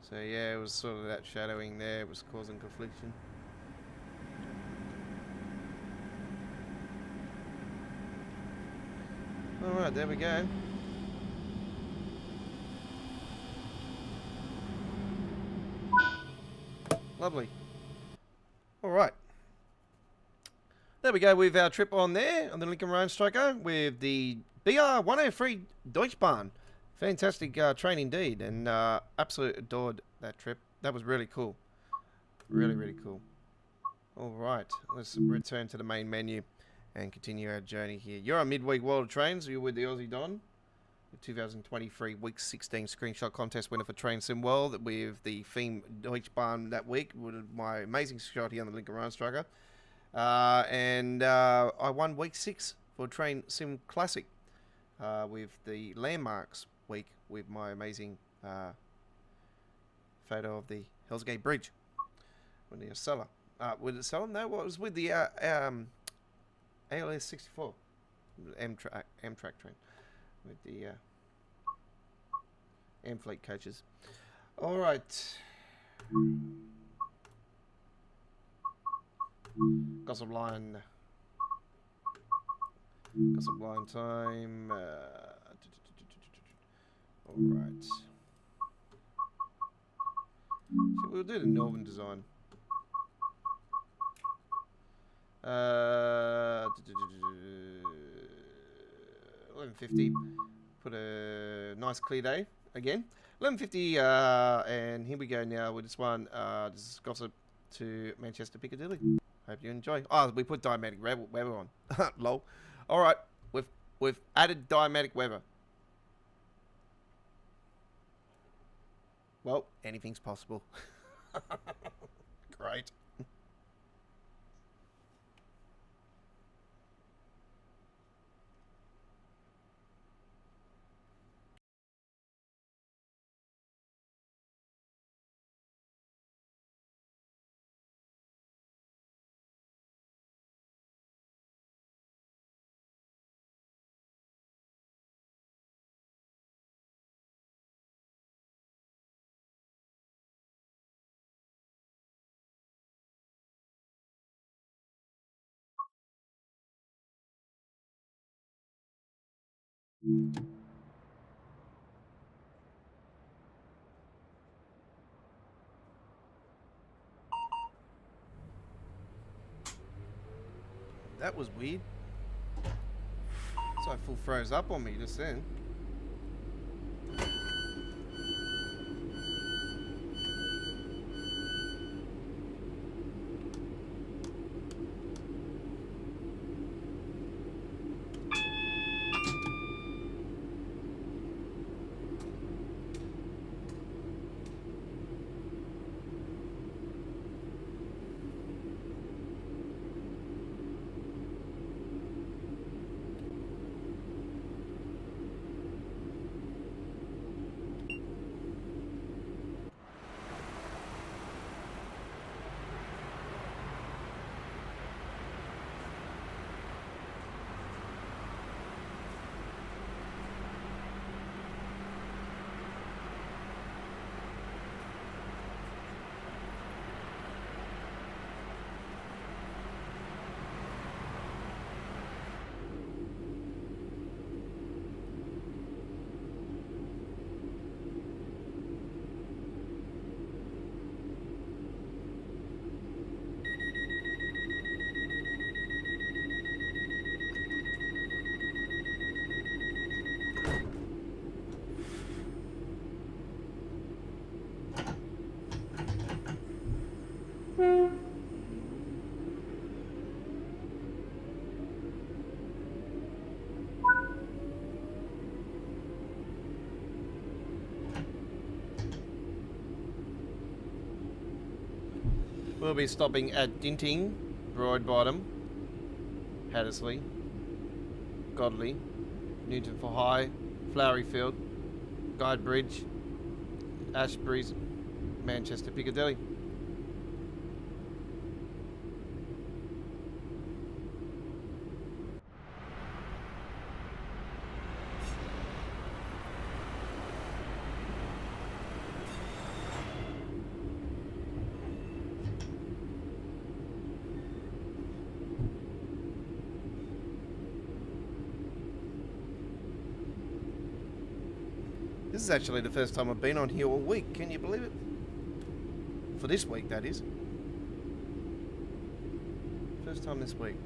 So yeah, it was sort of that shadowing there. It was causing confliction. All right, there we go. Lovely. All right. There we go with our trip on there on the Linke Rheinstrecke with the BR 103 Deutschbahn. Fantastic train indeed, and absolutely adored that trip. That was really cool. Really, really cool. All right, let's return to the main menu and continue our journey here. You're on Midweek World of Trains. You're with the Aussie Don, the 2023 Week 16 Screenshot Contest winner for Train Sim World with the theme Deutschbahn that week with my amazing shot here on the Linke Rheinstrecke. And I won Week 6 for Train Sim Classic. With the Landmarks week with my amazing photo of the Hell's Gate Bridge with the seller. With the seller? No, it was with the ALS 64 Amtrak train with the Amfleet coaches. All right. Glossop Line. Glossop Line time. Alright. So we'll do the Northern design. 11:50. Put a nice clear day again. 11:50, and here we go now with this one. This is Glossop to Manchester Piccadilly. Hope you enjoy. Oh, we put dynamic weather on. Lol. All right, we've added dynamic weather. Well, anything's possible. Great. That was weird. So I full froze up on me just then. We'll be stopping at Dinting, Broadbottom, Hattersley, Godley, Newton for High, Floweryfield, Guide Bridge, Ashbury's, Manchester Piccadilly. This is actually the first time I've been on here all week. Can you believe it? For this week, that is. First time this week.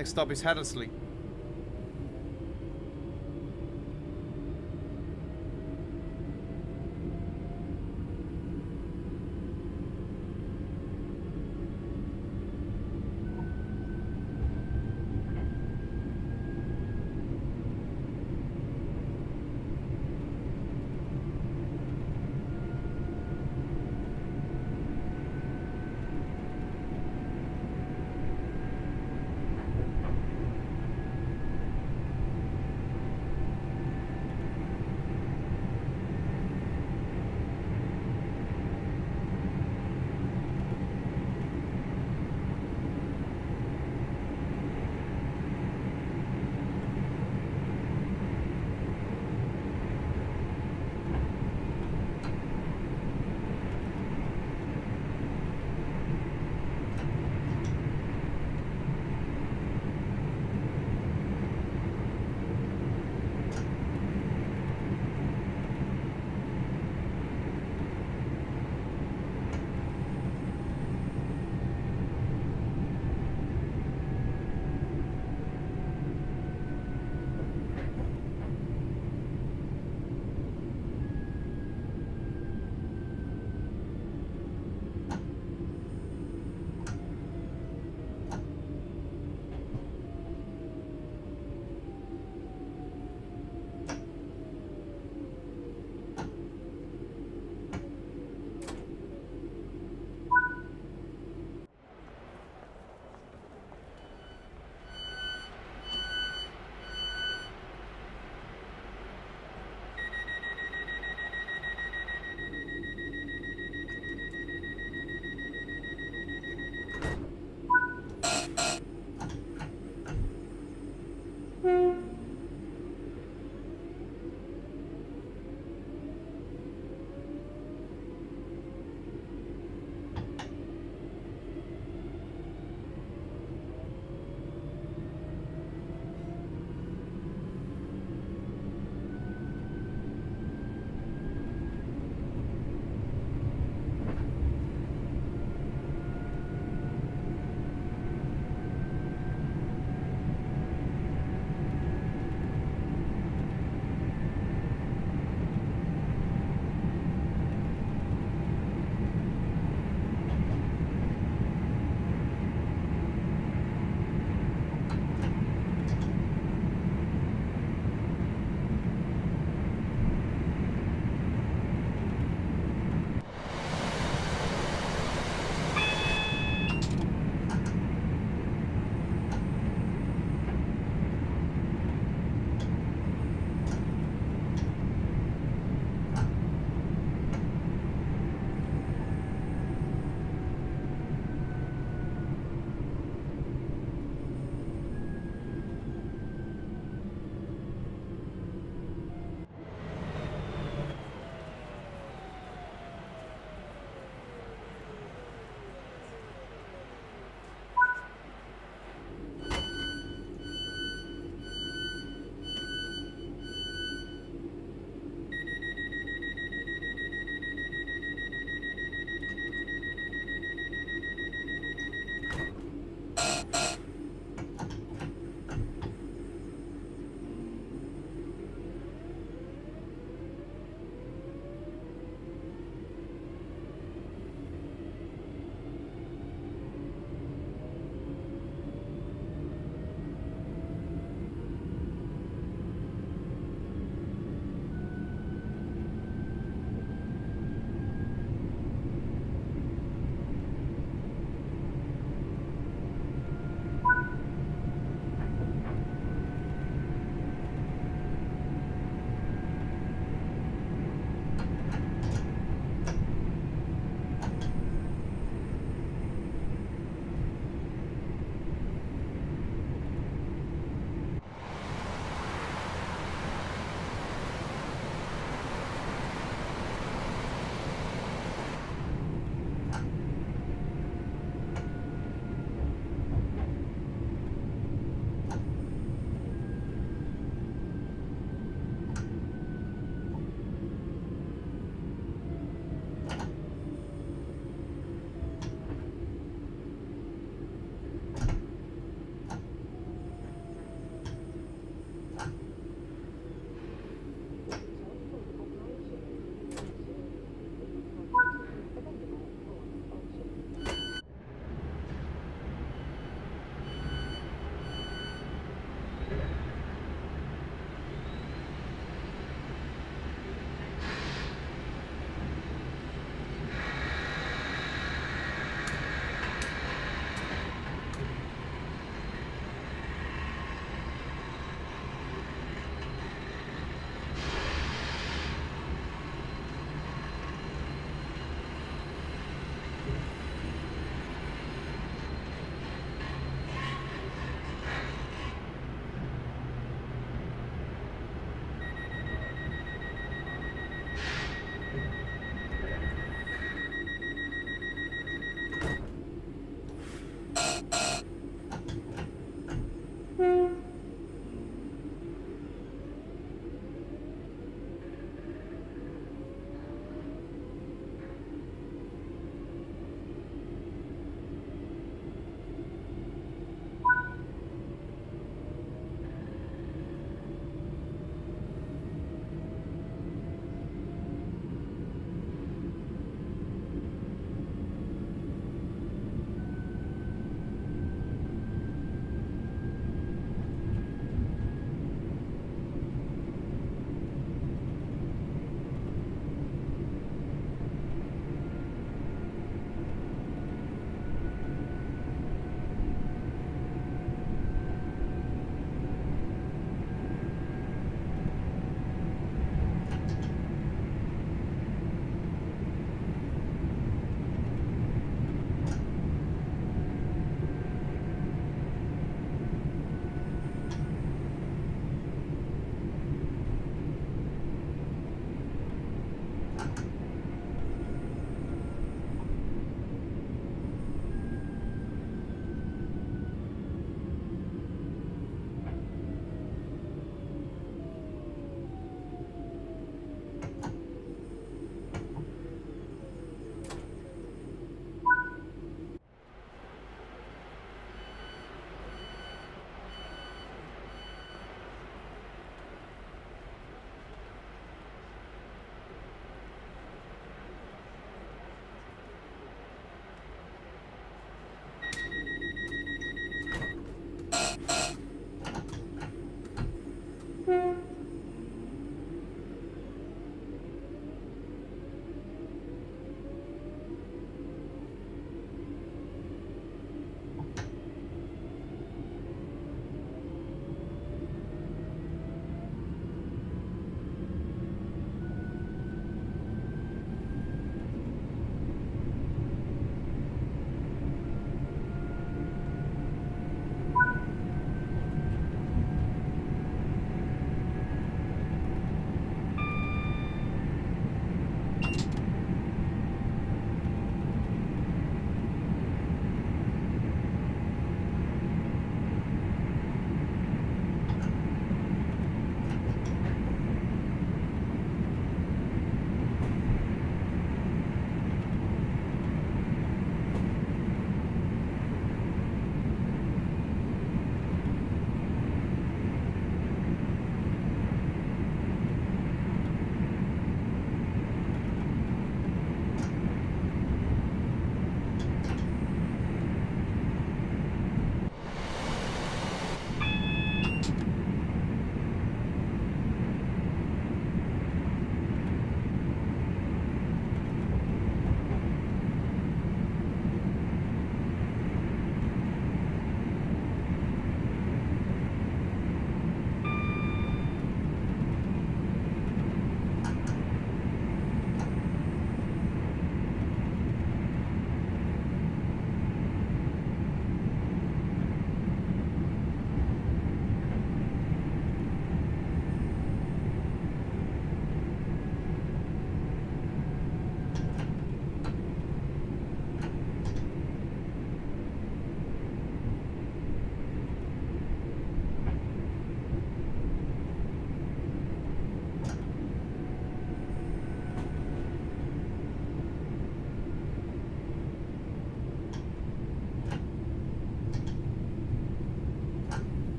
Next stop is Hattersley.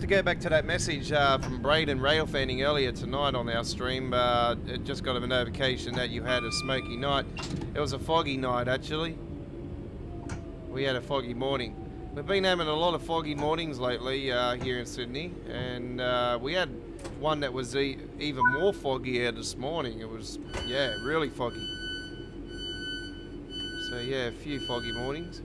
to go back to that message from Braden rail fanning earlier tonight on our stream. It just got a notification that you had a smoky night. It was a foggy night, actually. We had a foggy morning. We've been having a lot of foggy mornings lately here in Sydney, and we had one that was even more foggy this morning. It was, yeah, really foggy. So yeah, a few foggy mornings.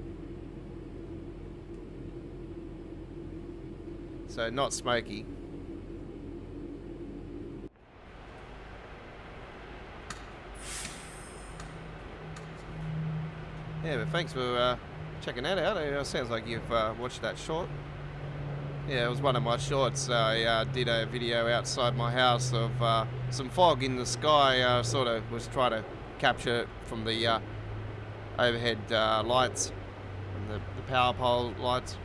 So not smoky. Yeah, but thanks for checking that out. It sounds like you've watched that short. Yeah, it was one of my shorts. I did a video outside my house of some fog in the sky. Sort of was trying to capture it from the overhead lights, from the power pole lights.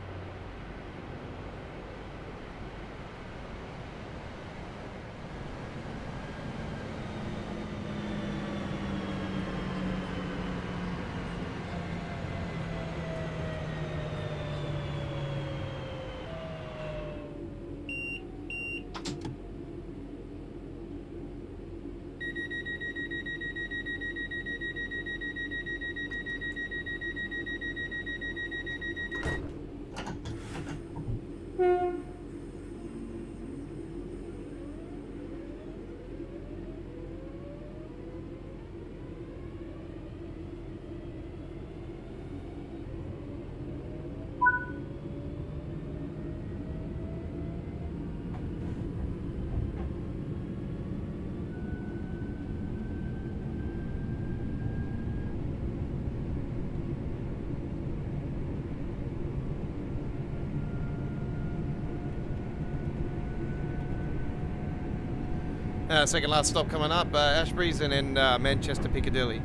Second last stop coming up, Ashbury's and then Manchester Piccadilly.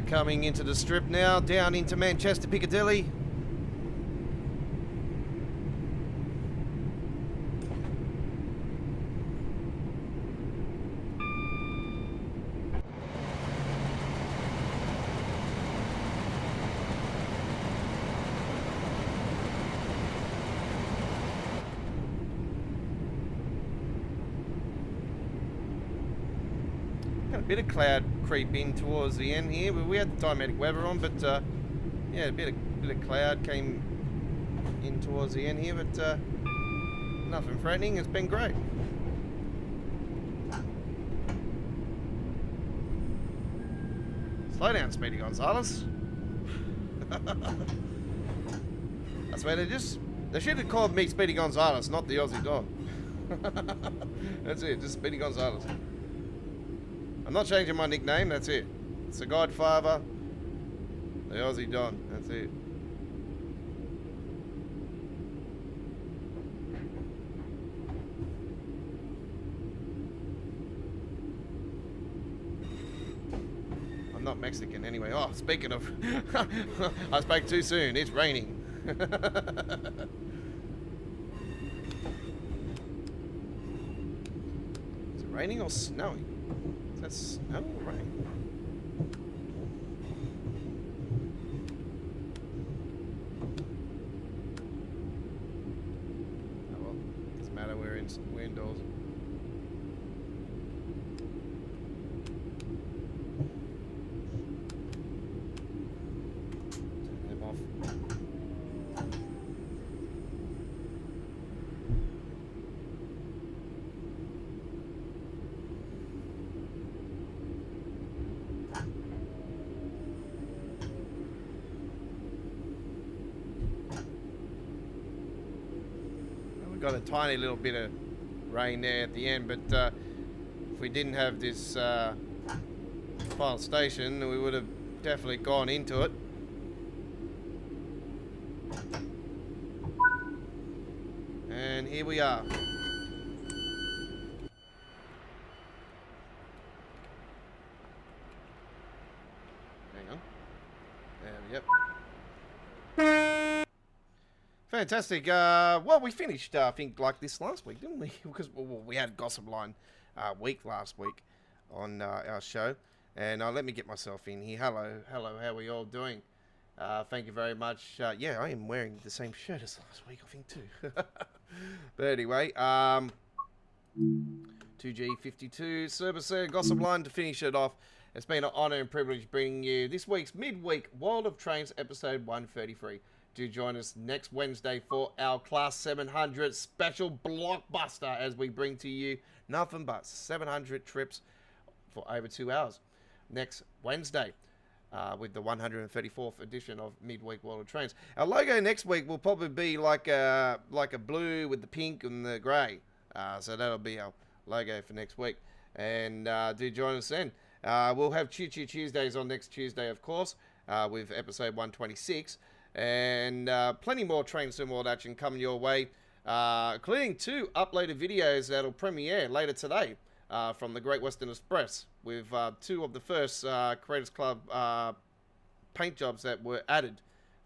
Coming into the strip now, down into Manchester Piccadilly. Got a bit of cloud creep in towards the end here. We had the dynamic weather on, but yeah, a bit of cloud came in towards the end here, but nothing threatening. It's been great. Slow down, Speedy Gonzales. That's where they should have called me Speedy Gonzales, not the Aussie Don. That's it, just Speedy Gonzales. I'm not changing my nickname, that's it. It's the Godfather, the Aussie Don, that's it. I'm not Mexican anyway. Oh, speaking of, I spoke too soon, it's raining. Is it raining or snowing? That's snow or rain? Oh well, doesn't matter, we're indoors. Turn them off. Got a tiny little bit of rain there at the end, but if we didn't have this final station, we would have definitely gone into it. And here we are. Hang on. Yep. Fantastic. Well, we finished, I think, like this last week, didn't we? Because we had Glossop Line week last week on our show. And let me get myself in here. Hello, how are we all doing? Thank you very much. Yeah, I am wearing the same shirt as last week, I think, too. But anyway, 2G52, Service Glossop Line to finish it off. It's been an honour and privilege bringing you this week's midweek World of Trains episode 133. Do join us next Wednesday for our Class 700 special blockbuster as we bring to you nothing but 700 trips for over 2 hours next Wednesday with the 134th edition of Midweek World of Trains. Our logo next week will probably be like a blue with the pink and the grey. So that'll be our logo for next week. And do join us then. We'll have Choo Choo Tuesdays on next Tuesday, of course, with episode 126. And plenty more Train Sim World action coming your way, including 2 uploaded videos that'll premiere later today from the Great Western Express with 2 of the first Creators Club paint jobs that were added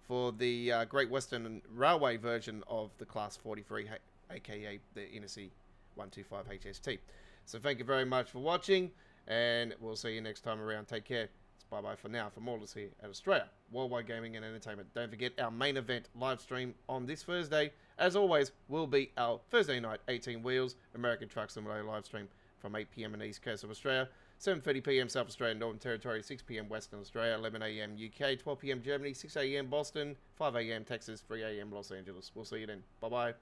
for the Great Western Railway version of the Class 43, aka the Innersea 125 HST. So thank you very much for watching, and we'll see you next time around. Take care. Bye-bye for now. From all of us here at Australia, Worldwide Gaming and Entertainment. Don't forget our main event live stream on this Thursday, as always, will be our Thursday night 18 Wheels American Truck Simulator live stream from 8 PM on the East Coast of Australia, 7:30 PM South Australia, Northern Territory, 6 PM Western Australia, 11 AM UK, 12 PM Germany, 6 AM Boston, 5 AM Texas, 3 AM Los Angeles. We'll see you then. Bye-bye.